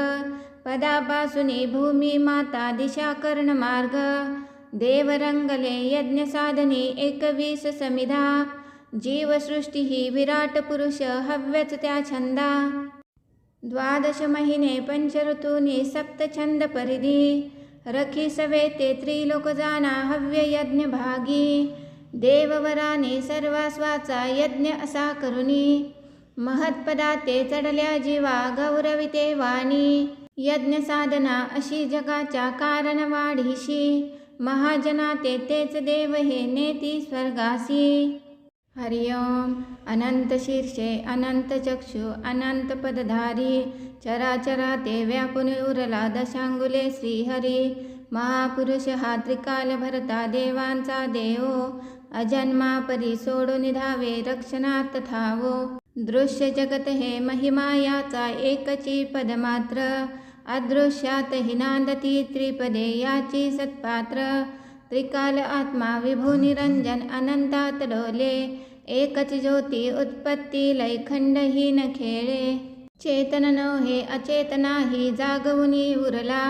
पदापासूनी भूमी माता दिशा कर्ण मार्ग देव रंगले यज्ञ साधनी 21 समिधा जीवसृष्टी ही विराट पुरुष हव्यच त्या छंदा 12 महिने 5 ऋतूनी 7 छंद परिधी रखी सवे ते त्रिलोक जाना हव्य यज्ञ भागी देववराने सर्वास्वाचा यज्ञ असा करुनी महत्पदा ते चढल्या जीवा गौरविते वाणी यज्ञ साधना अशी जगाच्या कारण वाढीशी महाजना ते तेच देव हे नेती स्वर्गासी हरिओम अनंत शीर्षे अनंत चक्षु अनंत पदधारी चराचरा ते व्यापून उरला दशांगुले श्रीहरी महापुरुष हा त्रिकाल भरता देवांचा देव अजन्मा परी सोडून धावे रक्षणात थावो दृश्य जगत हे महिमा याचा एकची पदमात्र अदृश्यात हि नांदती त्रिपदे याची सत्पात्र त्रिकाल आत्मा विभू निरंजन अनंतात डोले एकच ज्योती उत्पत्ती लयखंडहीन खेळे चेतन नव्हे अचेतनाही जागवुनी उरला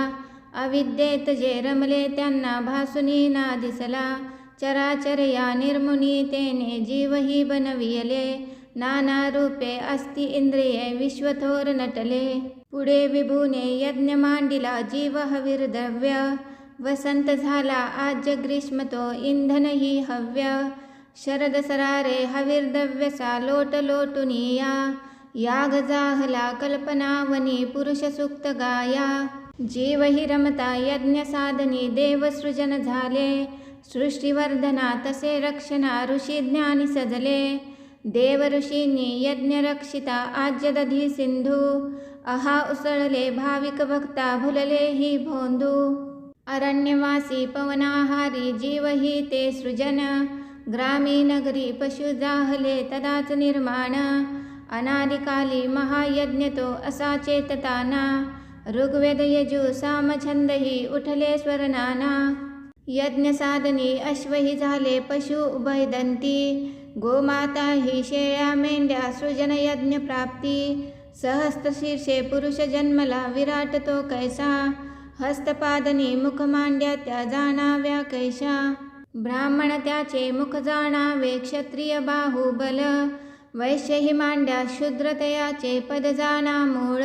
अविद्येत जे रमले त्यांना भासुनी ना दिसला चराचर या निर्मुनी तेने जीवही बनविले नाना रूपे अस्ति इंद्रिये विश्वथोर नटले पुढे विभूने यज्ञ मांडिला जीव हवीर द्रव्य वसंत झाला आज ग्रीष्म तो इंधन ही हव्य शरद सरारे हवीर द्रव्यसा लोट लोटुनिया याग जाहला कल्पनावनी पुरुष सुक्त गाया जीव ही रमता यज्ञ साधनी देव सृजन झाले सृष्टिवर्धना तसे रक्षणा ऋषी ज्ञानी सजले देव ऋषींनी यज्ञ रक्षिता आज्य दधी सिंधू अहा उसळले भाविक भक्ता भुलले ही भोंदू अरण्यवासी पवनाहारी जीव ही ते सृजन ग्रामी नगरी पशु जाहले तदाच निर्माण अनादिकाली महायज्ञ तो असा चेतताना ऋग्वेद यजु साम छंदही उठले स्वरनाना यज्ञ साधनी अश्वही झाले पशु उभयदंती गोमाता ही शेळ्या मेंढ्या सृजन यज्ञ प्राप्ती सहस्त्रशीर्षे पुरुष जन्मला विराट तो कैसा हस्तपादनी मुख मांड्या त्या जाणाव्या कैशा ब्राह्मण त्याचे मुख जाणावे क्षत्रिय बाहुबल वैश्यही मांड्या शूद्रतयाचे पद जाणा मूळ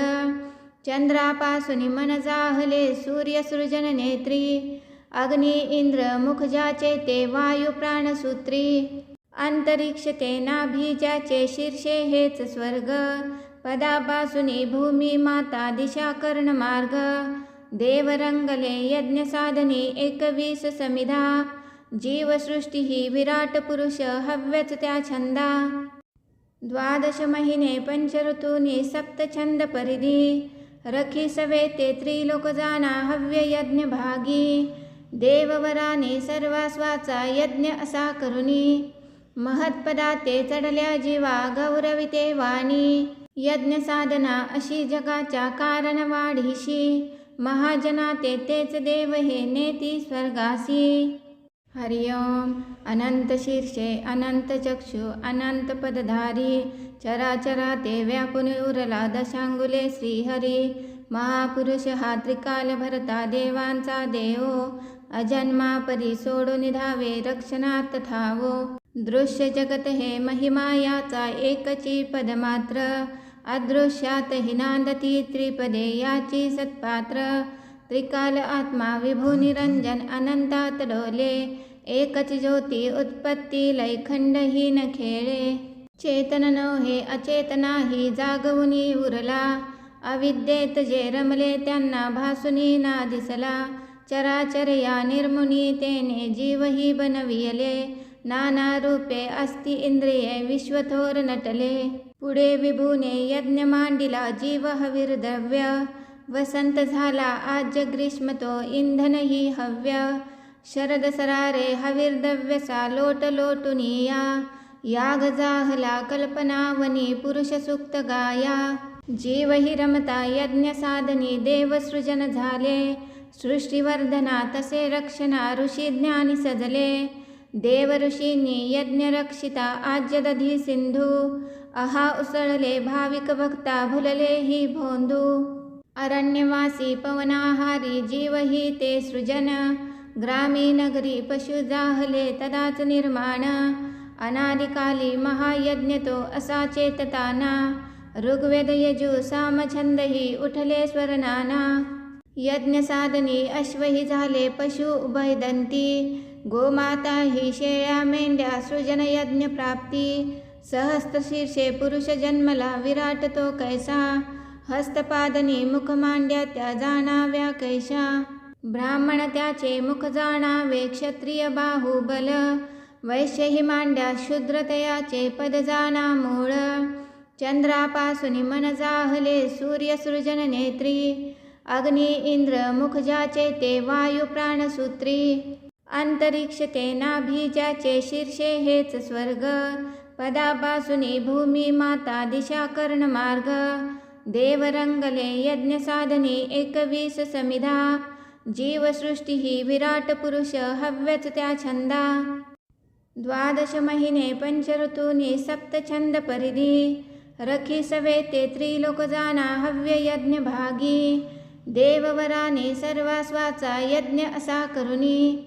चंद्रापासून मन जाहले सूर्य सृजन नेत्री अग्नी इंद्र मुख ज्याचे ते वायू प्राणसूत्री अंतरिक्ष ते नाभी ज्याचे शीर्षे हेच स्वर्ग पदापासूनी भूमी माता दिशा कर्ण मार्ग देव रंगले यज्ञ साधनी 21 समिधा जीवसृष्टी ही विराट पुरुष हव्यच त्या छंदा 12 महिने पंचऋतूनी सप्तछंद परिधी रखी सवे ते त्रिलोक जाना हव्य यज्ञ भागी देववराने सर्वास्वाचा यज्ञ असा करुणी महत्पदा ते चढल्या जीवा गौरविते वाणी यज्ञ साधना अशी जगाच्या कारण वाढीशी महाजना ते तेच देव हे नेती स्वर्गासी हरिओम अनंत शीर्षे अनंत चक्षु अनंत पदधारी चराचरा ते व्यापून उरला दशांगुले श्रीहरी महापुरुष हा त्रिकाल भरता देवांचा देव अजन्मा परी सोडून धावे रक्षणात थावो दृश्य जगत हे महिमा याचा एकची पद मात्र अदृश्यात हिनांदती त्रिपदे याची सत्पात्र त्रिकाल आत्मा विभू निरंजन अनंतात डोले एकच ज्योती उत्पत्ती लयखंडहीन खेळे चेतन नव्हे अचेतनाही जागवुनी उरला अविद्येत जे रमले त्यांना भासुनी ना दिसला चराचर या निर्मुनी तेने जीवही बनविले नाना रूपे अस्ति इंद्रिये विश्वथोर नटले पुढे विभूने यज्ञ मांडिला जीव हवीर द्रव्य वसंत झाला आज ग्रीष्म तो इंधन ही हव्य शरद सरारे हवीर द्रव्यसा लोट लोटुनिया याग जाहला कल्पनावनी पुरुष सुक्त गाया जीव ही रमता यज्ञ साधनी देवसृजन झाले सृष्टिवर्धना तसे रक्षणा ऋषी ज्ञानी सजले देव ऋषींनी यज्ञ रक्षिता आज्य दधी सिंधू अहा उसळले भाविक भक्ता भुलले ही भोंदू अरण्यवासी पवनाहारी जीव ही ते सृजन ग्रामी नगरी पशु जाहले तदाच निर्माण अनादिकाली महायज्ञ तो असा चेतताना ऋग्वेद यजु साम छंदही उठले स्वरनाना यज्ञ साधनी अश्वही झाले पशु उभयदंती गोमाता ही शेळ्या मेंढ्या सृजन यज्ञ प्राप्ती सहस्त्रशीर्षे पुरुष जन्मला विराट तो कैसा हस्तपादनी मुख मांड्या त्या जाणाव्या कैशा ब्राह्मण त्याचे मुख जाणावे क्षत्रिय बाहुबल वैश्यही मांड्या शूद्रतयाचे पद जाणा मूळ चंद्रापासून मन जाहले सूर्य सृजन नेत्री अग्नी इंद्र मुख ज्याचे ते वायू प्राणसूत्री अंतरिक्ष ते नाभी ज्याचे शीर्षे हेच स्वर्ग पदापासूनी भूमी माता दिशा कर्ण मार्ग देव रंगले यज्ञ साधनी 21 समिधा जीवसृष्टी ही विराट पुरुष हव्यच त्या छंदा 12 महिने पंचऋतूनी सप्तछंद परिधी रखी सवे ते त्रिलोक जाना हव्य यज्ञ भागी देववराने सर्वास्वाचा यज्ञ असा करुणी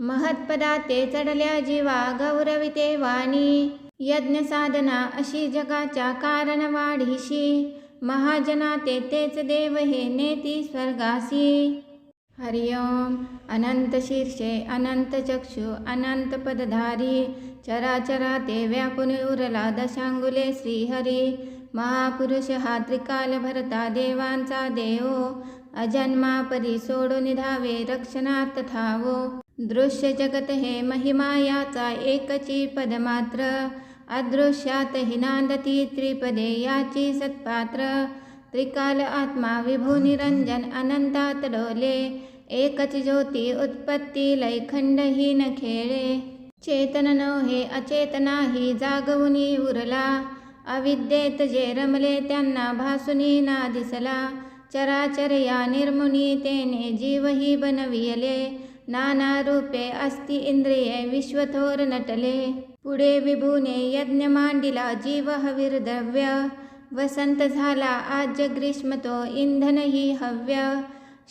महत्पदा ते चढल्या जीवा गौरविते वाणी यज्ञ साधना अशी जगाच्या कारण वाढीशी महाजना ते तेच देव हे नेती स्वर्गासी हरिओम अनंत शीर्षे अनंत चक्षु अनंत पदधारी चराचरा ते व्यापून उरला दशांगुले श्रीहरी महापुरुष हा त्रिकाल भरता देवांचा देव अजन्मा परी सोडून धावे रक्षणात थावो दृश्य जगत हे महिमा याचा एकची पद मात्र अदृश्यात हिनांदती त्रिपदे याची सत्पात्र त्रिकाल आत्मा विभू निरंजन अनंतात डोले एकच ज्योती उत्पत्ती लयखंडहीन खेळे चेतन नव्हे अचेतनाही जागवुनी उरला, अविद्येत जे रमले त्यांना भासुनी ना दिसला. चराचर या निर्मुनी तेने जीवही बनविले, नाना रूपे अस्ति इंद्रिये विश्वथोर नटले. पुढे विभूने यज्ञ मांडिला जीव हविर्द्रव्य, वसंत झाला आज ग्रीष्म तो इंधन ही हव्य.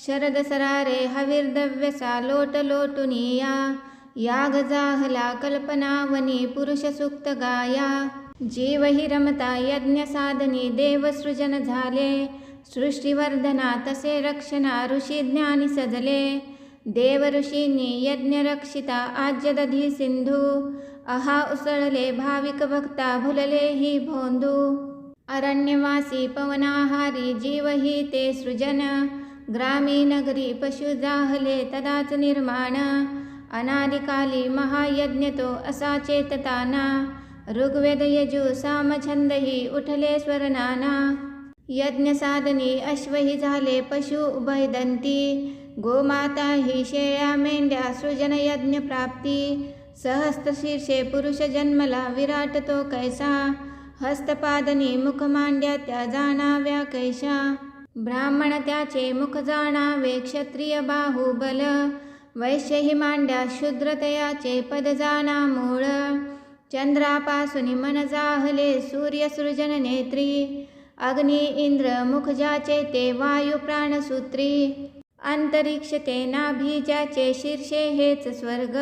शरद सरारे हविर्द्रव्यसा लोट लोटुनिया, याग जाहला कल्पनावनी पुरुष सुक्त गाया. जीव हि रमता यज्ञ साधनी देव सृजन झाले, सृष्टिवर्धना तसे रक्षणा ऋषी ज्ञानी सजले. देव ऋषींनी यज्ञ रक्षिता आज्य दधी सिंधू, अहा उसळले भाविक भक्ता भुलले ही भोंदू. अरण्यवासी पवनाहारी जीव ही ते सृजन, ग्रामी नगरी पशु जाहले तदाच निर्माण. अनादिकाली महायज्ञ तो असा चेतताना, ऋग्वेद यजु साम छंद ही उठले स्वर नाना. यज्ञ साधनी अश्वही झाले पशु उभयदंती, गोमाता ही शेळ्या मेंढ्या सृजन यज्ञ प्राप्ती. सहस्त्र शीर्षे पुरुष जन्मला विराट तो कैसा, हस्तपादनी मुख मांड्या त्या जाणाव्या कैशा. ब्राह्मण त्याचे मुख जाणावे क्षत्रिय बाहुबल, वैश्यही मांड्या शूद्र तयाचे पद जाणा मूळ. चंद्रापासून मन जाहले सूर्य सृजन नेत्री, अग्नी इंद्र मुख ज्याचे ते वायू प्राणसूत्री. अंतरिक्ष ते नाभी ज्याचे शीर्षे हेच स्वर्ग,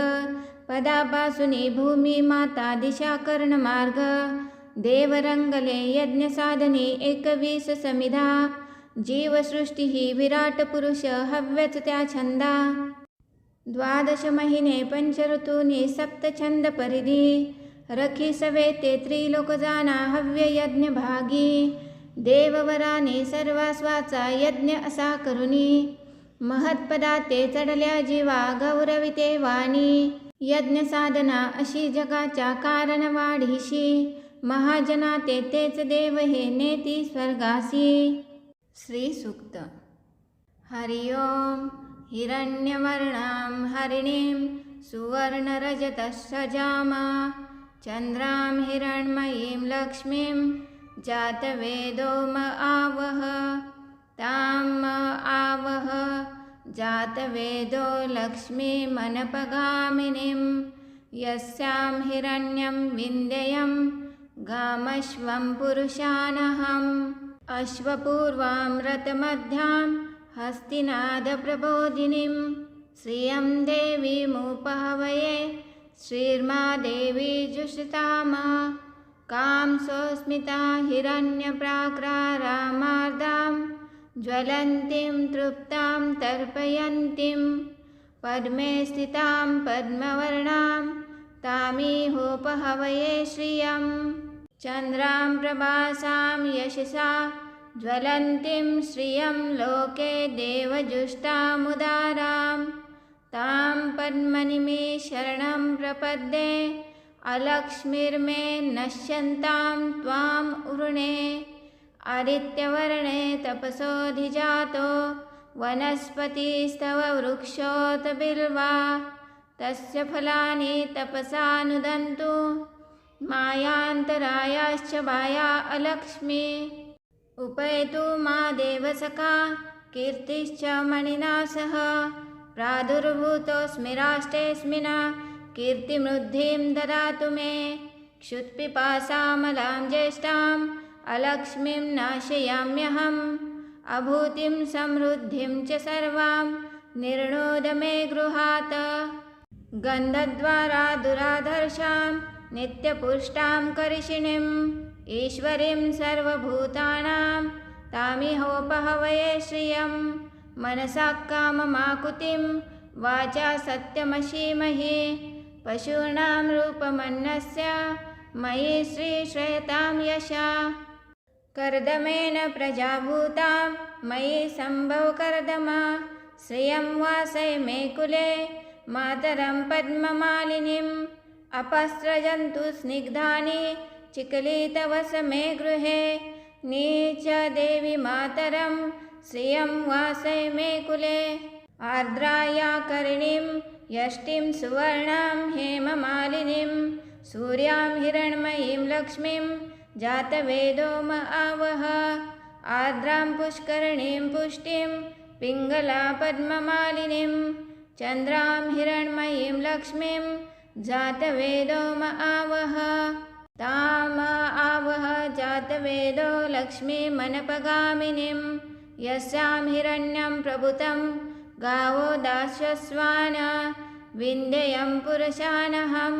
पदापासून भूमी माता दिशा कर्ण मार्ग. देव रंगले यज्ञ साधनी 21 समिधा, जीवसृष्टी ही विराट पुरुष हव्यच त्या छंदा. द्वादश महिने पंच ऋतूनी सप्त छंद परिधी, रखी सवे ते त्रिलोक जाना हव्य यज्ञ भागी. देववराने सर्वास्वाचा यज्ञ असा करुनी, महत्पदा ते चढल्या जीवा गौरविते वाणी. यज्ञ साधना अशी जगाच्या कारण वाढीशी, महाजना ते तेच देव हे नेती स्वर्गासी. श्री सूक्त. हरि ओम. हिरण्यवर्णां हरिणीं सुवर्णरजतश्रजाम, चंद्रां हिरण्मयीं लक्ष्मीं जातवेदो म आवह. ताम आवह जातवेदो लक्ष्मीमनपगामिनीं, यस्यां हिरण्यं विन्द्ययं गामश्वं पुरुषानहम्. अश्वपूर्वां रथमध्यां हस्तिनादप्रबोधिनीं, श्रियं देवीमुपहवये श्रीर्मा देवी जुषताम. कां सोऽस्मिता हिरण्यप्राकारामार्दां, ज्वलन्तीं तृप्तां तर्पयन्तीं, पद्मे स्थितां पद्मवर्णां तामिहोपहवये श्रियं. चन्द्रां प्रभासां यशसा ज्वलन्तीं श्रियं लोके देवजुष्टामुदारां, तां पद्मनिमे शरणं प्रपद्ये. अलक्ष्मीर्मे नश्यन्तां त्वां उरुणे, आदित्यवर्णे तपसोऽधिजातो वनस्पतिस्तव वृक्षोत बिल्वा. तस्य फलानि तपसा नुदन्तु, मायान्तरायाश्च बाया अलक्ष्मी. उपैतु मा देवसखा कीर्तिश्च मणिना सह, प्रादुर्भूतोऽस्मि राष्ट्रेऽस्मिन् कीर्तिमृद्धिं ददातु मे. क्षुत्पिपासामलां ज्येष्ठाम् अलक्ष्मीं नाशयाम्यहम्, अभूतिं समृद्धिं च सर्वां निर्णोद मे गृहात्. गन्धद्वारा दुराधर्षां नित्यपुष्टां करिषिणीं, ईश्वरीं सर्वभूतानां तामिहोपहवये श्रियं. मनसा काममाकुतिं वाचा सत्यमशीमहि, पशूनां रूपमन्नस्य मयि श्रीश्रयतां यशा. कर्दमेन प्रजाभूतां मयि सम्भव कर्दम, श्रियं वासय मे कुले मातरं पद्ममालिनीम्. अपस्रजन्तु स्निग्धानि चिकलितवस मे गृहे, नीच देवी मातरं श्रियं वासय मे कुले. आर्द्राया करिणीं यष्टिं सुवर्णां हेममालिनीं सूर्यां हिरण्मयीं लक्ष्मीं जातवेदो म आवह। आर्द्रां पुष्करणीं पुष्टिं पिङ्गला पद्ममालिनीं चन्द्रां हिरण्मयीं लक्ष्मीं जातवेदो म आवह। ताम आवह जातवेदो लक्ष्मीमनपगामिनीं यस्यां हिरण्यं प्रभुतं गावो दास्यस्वान् विन्ध्ययं पुरुषानहं।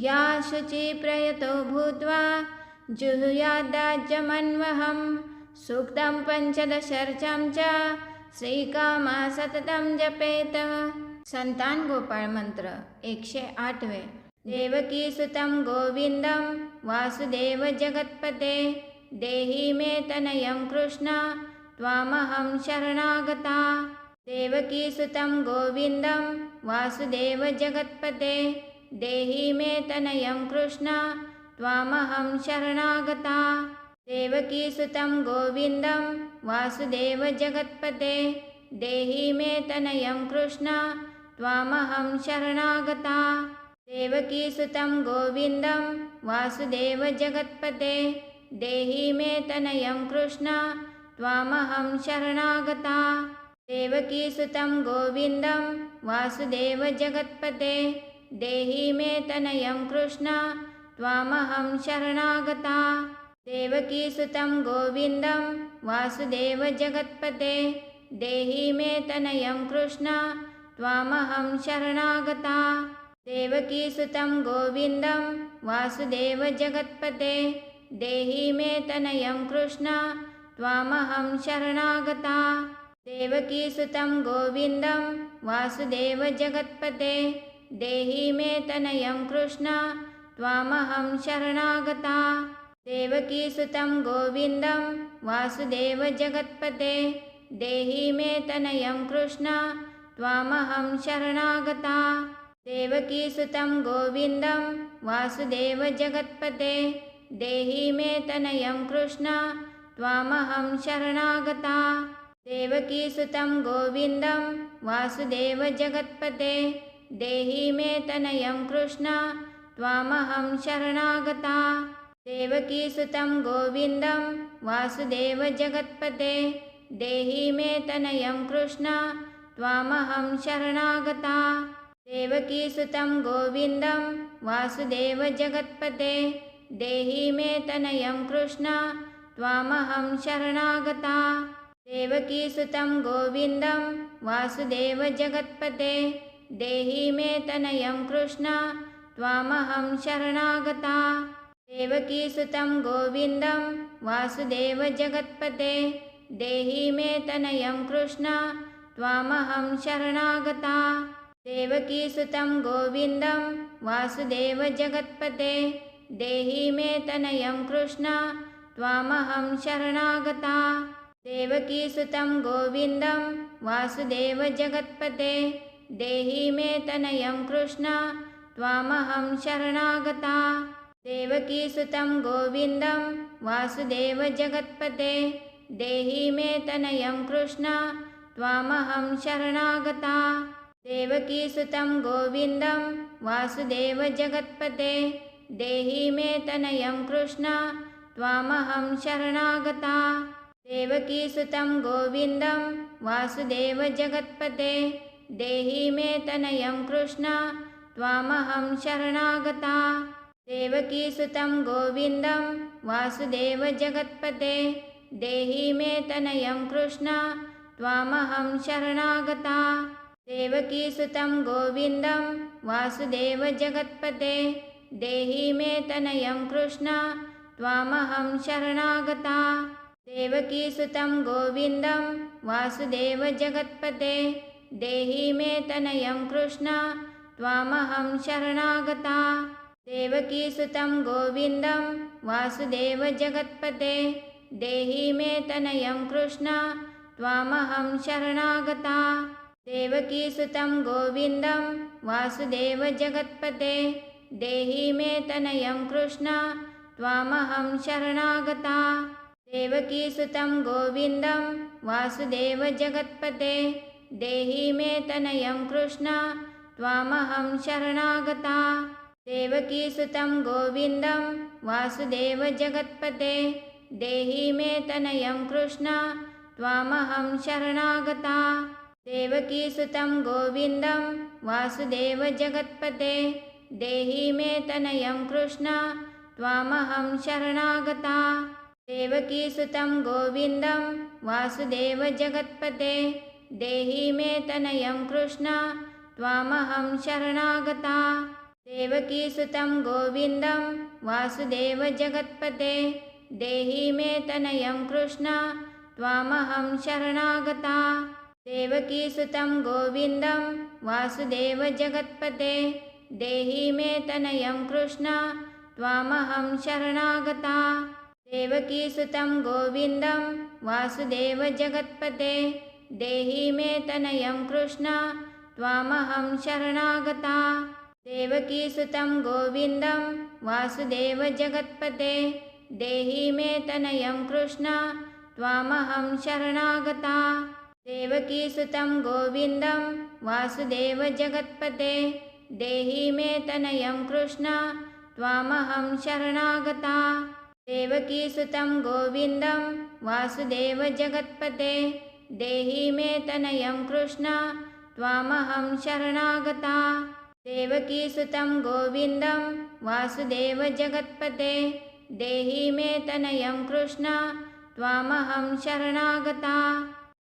या शुचिप्रयतो भूत्वा जुहुयाद्दाज्यमन्वहं सूक्तं पंचदशर्चं च श्रीकामा सततं जपेत। संतान गोपाळ मंत्र 108 देवकी सुतं गोविंदं वासुदेव जगत्पते देहि मे तनयं कृष्ण त्वामहं शरणागता। देवकी सुतं गोविंदं वासुदेव जगत्पते देहि मे तनयं कृष्ण त्वामहं शरणागता। देवकी सुतं गोविंदं वासुदेव जगत्पते देहि मे तनयं कृष्ण त्वामहं शरणागता। देवकी सुतं गोविंदं वासुदेव जगत्पते देहि मे तनयं कृष्ण त्वामहं शरणागता। देवकी सुतं गोविंदं वासुदेव जगत्पते देहि मे तनयं कृष्ण त्वामहं शरणागता। देवकी सुतं गोविंदं वासुदेव जगत्पते देहि मे तनयं कृष्ण त्वामहं शरणागता। देवकी सुतं गोविंदं वासुदेव जगत्पते देहि मे तनयं कृष्ण त्वामहं शरणागता। देवकी सुतं गोविंदं वासुदेव जगत्पते देहि मे तनयं कृष्ण त्वामहं शरणागता। देवकी सुतं गोविंदं वासुदेव जगत्पते देहि मे तनयं कृष्ण त्वामहं शरणागता। देवकी सुतं गोविंदं वासुदेव जगत्पते देहि मे तनयं कृष्ण त्वामहं शरणागता। देवकी सुतं गोविंदं वासुदेव जगत्पते देहि मे तनयं कृष्ण त्वामहं शरणागता। देवकी सुतं गोविंदं वासुदेव जगत्पते देहि मे तनयं कृष्ण त्वामहं शरणागता। देवकी सुतं गोविंदं वासुदेव जगत्पते देहि मे तनयं कृष्ण त्वामहं शरणागता। देवकी सुतं गोविंदं वासुदेव जगत्पते देहि मे तनयं कृष्ण त्वामहं शरणागता। देवकी सुतं गोविंदं वासुदेव जगत्पते देहि मे तनयं कृष्ण त्वामहं शरणागता। देवकी सुतं गोविंदं वासुदेव जगत्पते देहि मे तनयं कृष्ण त्वामहं शरणागता। देवकी सुतं गोविंदं वासुदेव जगत्पते देहि मे तनयं कृष्ण त्वामहं शरणागता। देवकी सुतं गोविंदं वासुदेव जगत्पते देहि मे तनयं कृष्ण त्वामहं शरणागता। देवकी सुतं गोविंदं वासुदेव जगत्पते देहि मे तनयं कृष्ण त्वामहं शरणागता। देवकी सुतं गोविंदं वासुदेव जगत्पते देहि मे तनयं कृष्ण त्वामहं शरणागता। देवकी सुतं गोविंदं वासुदेव जगत्पते देहि मे तनयं कृष्ण त्वामहं शरणागता। देवकी सुतं गोविंदं वासुदेव जगत्पते देहि मे तनयं कृष्ण त्वामहं शरणागता। देवकी सुतं गोविंदं वासुदेव जगत्पते देहि मे तनयं कृष्ण त्वामहं शरणागता। देवकी सुतं गोविंदं वासुदेव जगत्पते देहि मे तनयं कृष्ण त्वामहं शरणागता। देवकी सुतं गोविंदं वासुदेव जगत्पते देहि मे तनयं कृष्ण त्वामहं शरणागता। देवकी सुतं गोविंदं वासुदेव जगत्पते देहि मे तनयं कृष्ण त्वामहं शरणागता। देवकीसुतं गोविन्दं वासुदेव जगत्पते देहि मे तनयं कृष्ण त्वामहं शरणागता। देवकीसुतं गोविन्दं वासुदेव जगत्पते देहि मे तनयं कृष्ण त्वामहं शरणागता। देवकीसुतं गोविन्दं वासुदेव जगत्पते देहि मे तनयं कृष्ण त्वामहं शरणागता। देवकीसुतं गोविन्दं वासुदेव जगत्पते देहि मे तनयं कृष्ण त्वामहं शरणागता। देवकीसुतं गोविन्दं वासुदेव जगत्पते देहि मे तनयं कृष्ण त्वामहं शरणागता। देवकीसुतं गोविन्दं वासुदेव जगत्पते देहि मे तनयं कृष्ण त्वामहं शरणागता। देवकीसुतं गोविन्दं वासुदेव जगत्पते देहि मे तनयं कृष्ण त्वामहं शरणागता। देवकीसुतं गोविन्दं वासुदेव जगत्पते देहि मे तनयं कृष्ण त्वामहं शरणागता। देवकीसुतं गोविन्दं वासुदेव जगत्पते देहि मे तनयं कृष्ण त्वामहं शरणागता। देवकीसुतं गोविन्दं वासुदेव जगत्पते देहि मे तनयं कृष्ण त्वामहं शरणागता।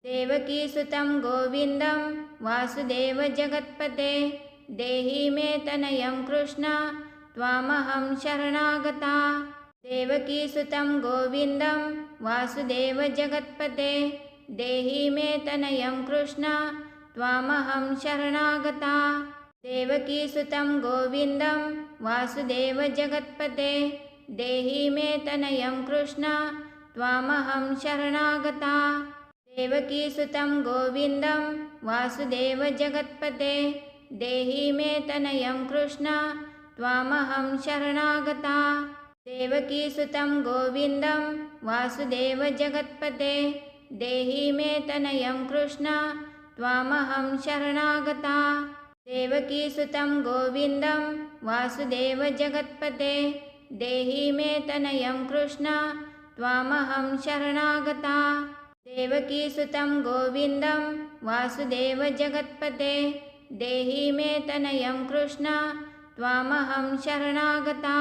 देवकीसुतं गोविन्दं वासुदेव जगत्पते देहि मे तनयं कृष्ण त्वामहं शरणागता। देवकीसुतं गोविन्दं वासुदेव जगत्पते देहि मे तनयं कृष्ण त्वामहं शरणागता। देवकीसुतं गोविन्दं वासुदेव जगत्पते देहि मे तनयं कृष्ण त्वामहं शरणागता। देवकीसुतं गोविन्दं वासुदेव जगत्पते देहि मे तनयं कृष्ण त्वामहं शरणागता। देवकीसुतं गोविन्दं वासुदेव जगत्पते देहि मे तनयं कृष्ण त्वामहं शरणागता। देवकीसुतं गोविन्दं वासुदेव जगत्पते देहि मे तनयं कृष्ण त्वामहं शरणागता। देवकीसुतं गोविन्दं वासुदेव जगत्पते देहि मे तनयं कृष्ण त्वामहं शरणागता।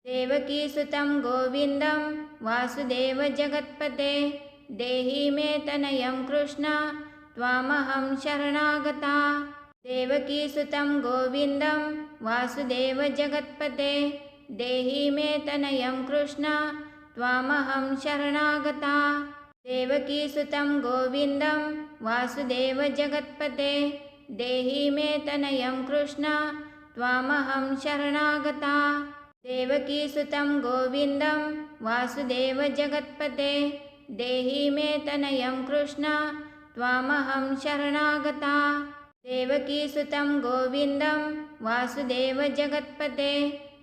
देवकीसुतं गोविन्दं वासुदेव जगत्पते देहि मे तनयं कृष्ण त्वामहं शरणागता। देवकीसुतं गोविन्दं वासुदेव जगत्पते देहि मे तनयं कृष्ण त्वामहं शरणागता। देवकीसुतं गोविन्दं वासुदेव जगत्पते देहि मे तनयं कृष्ण त्वामहं शरणागता। देवकीसुतं गोविन्दं वासुदेव जगत्पते देहि मे तनयं कृष्ण त्वामहं शरणागता। देवकीसुतं गोविन्दं वासुदेव जगत्पते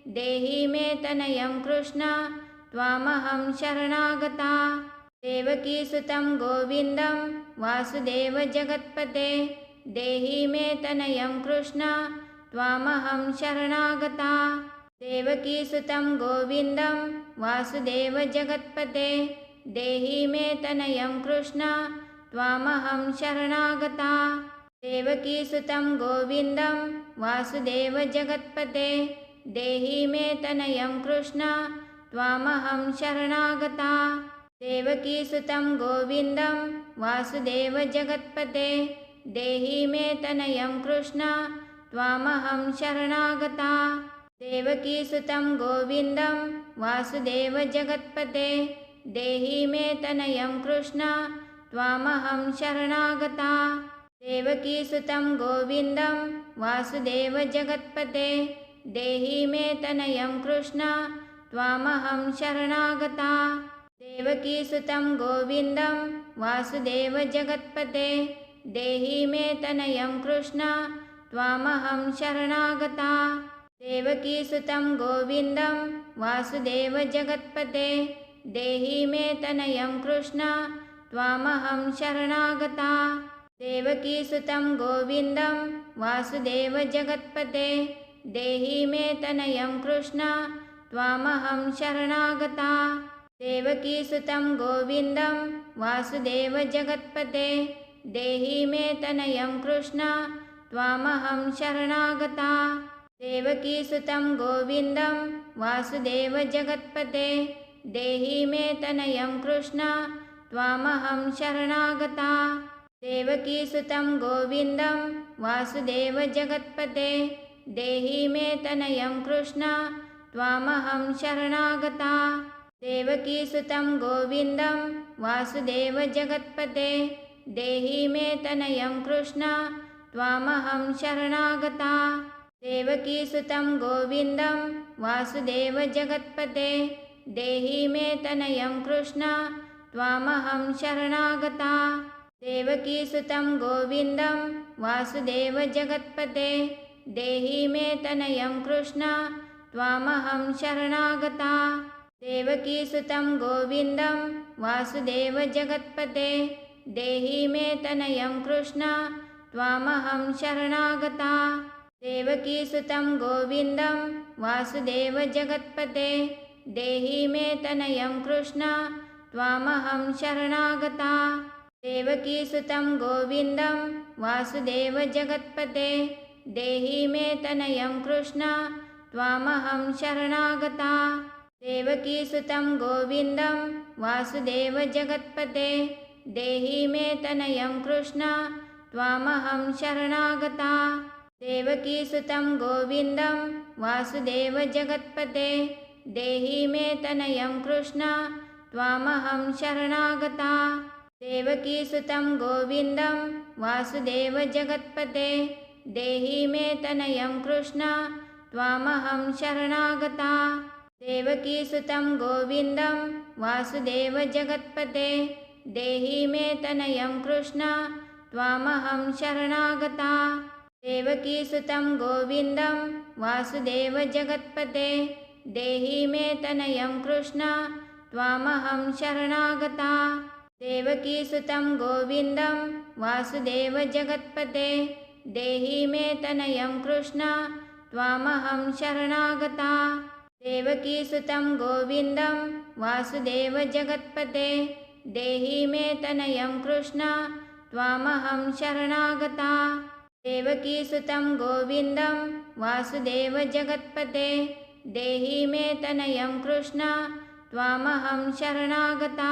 देहि मे तनयं कृष्ण त्वामहं शरणागता। देवकीसुतं गोविन्दं वासुदेव जगत्पते देहि मे तनयं कृष्ण त्वामहं शरणागता। देवकीसुतं गोविन्दं वासुदेव जगत्पते देहि मे तनयं कृष्ण त्वामहं शरणागता। देवकीसुतं गोविन्दं वासुदेव जगत्पते देहि मे तनयं कृष्ण त्वामहं शरणागता। देवकीसुतं गोविन्दं वासुदेव जगत्पते देहि मे तनयं कृष्ण त्वामहं शरणागता। देवकीसुतं गोविन्दं वासुदेव जगत्पते देहि मे तनयं कृष्ण त्वामहं शरणागता। देवकीसुतं गोविन्दं वासुदेव जगत्पते देहि मे तनयं कृष्ण त्वामहं शरणागता। देवकीसुतं गोविन्दं वासुदेव जगत्पते देहि मे तनयं कृष्ण त्वामहं शरणागता। देवकीसुतं गोविन्दं वासुदेव जगत्पते देहि मे तनयं कृष्ण त्वामहं शरणागता। देवकीसुतं गोविन्दं वासुदेव जगत्पते देहि मे तनयं कृष्ण त्वामहं शरणागता देवकीसुतं गोविन्दं वासुदेव जगत्पते देहि मे तनयं कृष्ण त्वामहं शरणागता देवकीसुतं गोविन्दं वासुदेव जगत्पते देहि मे तनयं कृष्ण त्वामहं शरणागता देवकीसुतं गोविन्दं वासुदेव जगत्पते देहि मे तनयं कृष्ण त्वामहं शरणागता देवकीसुतं गोविन्दं वासुदेव जगत्पते देहि मे तनयं कृष्ण त्वामहं शरणागता देवकीसुतं गोविन्दं वासुदेव जगत्पते देहि मे तनयं कृष्ण त्वामहं शरणागता देवकीसुतं गोविन्दं वासुदेव जगत्पते देहि मे तनयं कृष्ण त्वामहं शरणागता देवकीसुतं गोविन्दं वासुदेव जगत्पते देहि मे तनयं कृष्ण त्वामहं शरणागता देवकीसुतं गोविन्दं वासुदेव जगत्पते देहि मे तनयं कृष्ण त्वामहं शरणागता देवकीसुतं गोविन्दं वासुदेव जगत्पते देहि मे तनयं कृष्ण त्वामहं शरणागता देवकीसुतं गोविन्दं वासुदेव जगत्पते देहि मे तनयं कृष्ण त्वामहं शरणागता देवकीसुतं गोविन्दं वासुदेव जगत्पते देहि मे तनयं कृष्ण त्वामहं शरणागता देवकीसुतं गोविन्दं वासुदेव जगत्पते देहि मे तनयं कृष्ण त्वामहं शरणागता देवकीसुतं गोविन्दं वासुदेव जगत्पते देहि मे तनयं कृष्ण त्वामहं शरणागता देवकीसुतं गोविन्दं वासुदेव जगत्पते देहि मे तनयं कृष्ण त्वामहं शरणागता देवकीसुतं गोविन्दं वासुदेव जगत्पते देहि मे तनयं कृष्ण त्वामहं शरणागता देवकीसुतं गोविन्दं वासुदेव जगत्पते देहि मे तनयं कृष्ण त्वामहं शरणागता देवकीसुतं गोविन्दं वासुदेव जगत्पते देहि मे तनयं कृष्ण त्वामहं शरणागता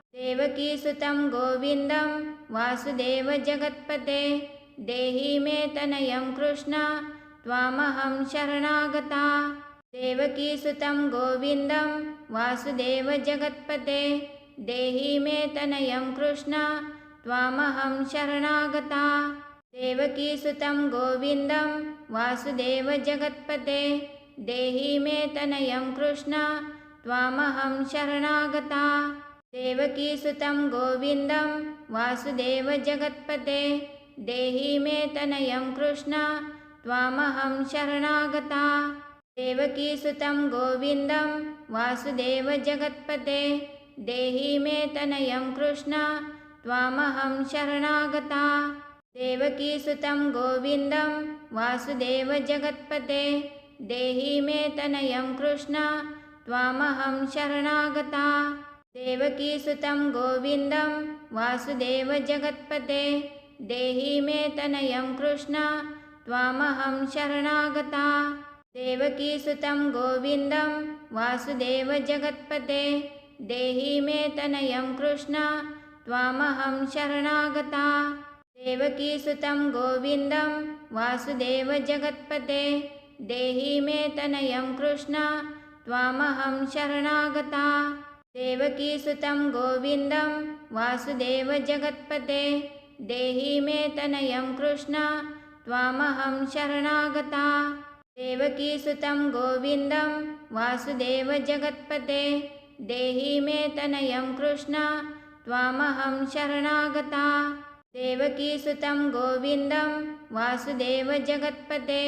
देवकीसुतं गोविन्दं वासुदेव जगत्पते देहि मे तनयं कृष्ण त्वामहं शरणागता देवकीसुतं गोविन्दं वासुदेव जगत्पते देहि मे तनयं कृष्ण त्वामहं शरणागता देवकीसुतं गोविन्दं वासुदेव जगत्पते देहि मे तनयं कृष्ण त्वामहं शरणागता देवकीसुतं गोविन्दं वासुदेव जगत्पते देहि मे तनयं कृष्ण त्वामहं शरणागता देवकीसुतं गोविन्दं वासुदेव जगत्पते देहि मे तनयं कृष्ण त्वामहं शरणागता देवकीसुतं गोविन्दं वासुदेव जगत्पते देहि मे तनयं कृष्ण त्वामहं शरणागता देवकीसुतं गोविन्दं वासुदेव जगत्पते देहि मे तनयं कृष्ण त्वामहं शरणागता देवकीसुतं गोविन्दं वासुदेव जगत्पते देहि मे तनयं कृष्ण त्वामहं शरणागता देवकीसुतं गोविन्दं वासुदेव जगत्पते देहि मे तनयं कृष्ण त्वामहं शरणागता देवकीसुतं गोविन्दं वासुदेव जगत्पते देहि मे तनयं कृष्ण त्वामहं शरणागता देवकीसुतं गोविन्दं वासुदेव जगत्पते देहि मे तनयं कृष्ण त्वामहं शरणागता देवकीसुतं गोविन्दं वासुदेव जगत्पते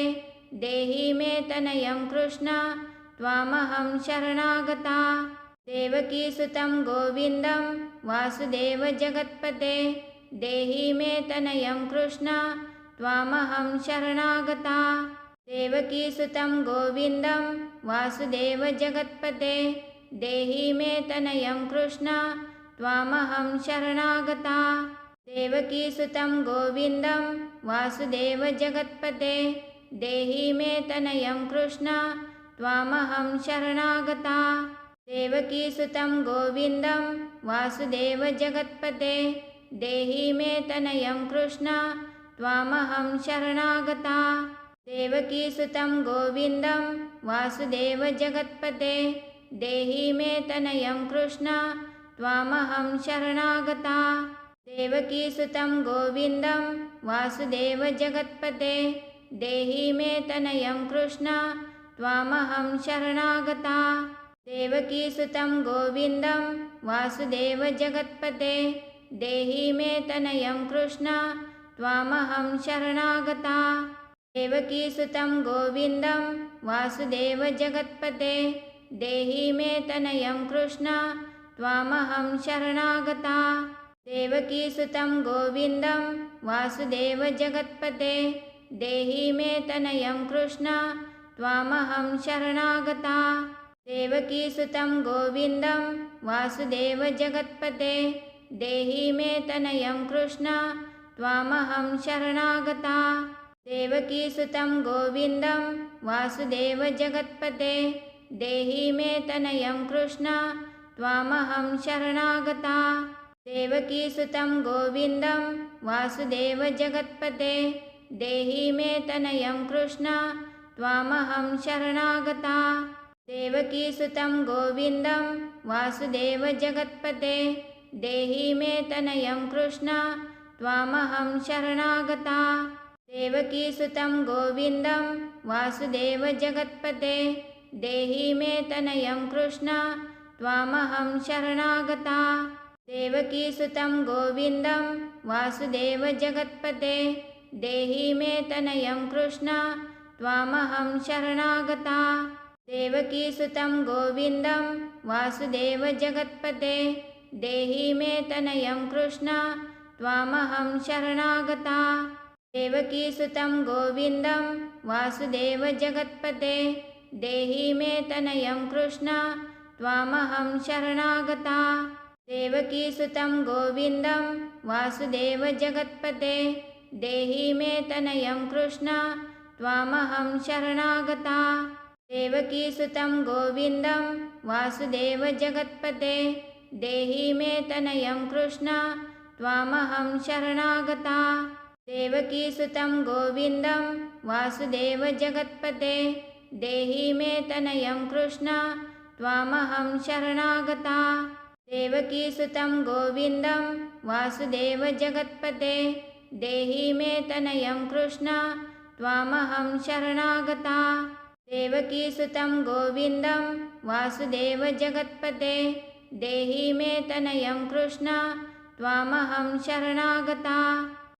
देहि मे तनयं कृष्ण त्वामहं शरणागता देवकीसुतं गोविन्दं वासुदेव जगत्पते देहि मे तनयं कृष्ण त्वामहं शरणागता। देवकीसुतं गोविन्दं वासुदेव जगत्पते देहि मे तनयं कृष्ण त्वामहं शरणागता। देवकीसुतं गोविन्दं वासुदेव जगत्पते देहि मे तनयं कृष्ण त्वामहं शरणागता। देवकीसुतं गोविन्दं वासुदेव जगत्पते देहि मे तनयं कृष्ण त्वामहं शरणागता। देवकीसुतं गोविन्दं वासुदेव जगत्पते देहि मे तनयं कृष्ण त्वामहं शरणागता। देवकीसुतं गोविन्दं वासुदेव जगत्पते देहि मे तनयं कृष्ण त्वामहं शरणागता। देवकीसुतं गोविन्दं वासुदेव जगत्पते देहि मे तनयं कृष्ण त्वामहं शरणागता। देवकीसुतं गोविन्दं वासुदेव जगत्पते देहि मे तनयं कृष्ण त्वामहं शरणागता। देवकीसुतं गोविन्दं वासुदेव जगत्पते देहि मे तनयं कृष्ण त्वामहं शरणागता। देवकीसुतं गोविन्दं वासुदेव जगत्पते देहि मे तनयं कृष्ण त्वामहं शरणागता। देवकीसुतं गोविन्दं वासुदेव जगत्पते देहि मे तनयं कृष्ण त्वामहं शरणागता। देवकीसुतं गोविन्दं वासुदेव जगत्पते देहि मे तनयं कृष्ण त्वामहं शरणागता। देवकीसुतं गोविन्दं वासुदेव जगत्पते देहि मे तनयं कृष्ण त्वामहं शरणागता। देवकीसुतं गोविन्दं वासुदेव जगत्पते देहि मे तनयं कृष्ण त्वामहं शरणागता। देवकीसुतं गोविन्दं वासुदेव जगत्पते देहि मे तनयं कृष्ण त्वामहं शरणागता। देवकीसुतं गोविन्दं वासुदेव जगत्पते देहि मे तनयं कृष्ण त्वामहं शरणागता। देवकीसुतं गोविन्दं वासुदेव जगत्पते देहि मे तनयं कृष्ण त्वामहं शरणागता। देवकीसुतं गोविन्दं वासुदेव जगत्पते देहि मे तनयं कृष्ण त्वामहं शरणागता। देवकीसुतं गोविन्दं वासुदेव जगत्पते देहि मे तनयं कृष्ण त्वामहं शरणागता। देवकीसुतं गोविन्दं वासुदेव जगत्पते देहि मे तनयं कृष्ण त्वामहं शरणागता। देवकीसुतं गोविन्दं वासुदेव जगत्पते देहि मे तनयं कृष्ण त्वामहं शरणागता। देवकीसुतं गोविन्दं वासुदेव जगत्पते देहि मे तनयं कृष्ण त्वामहं शरणागता।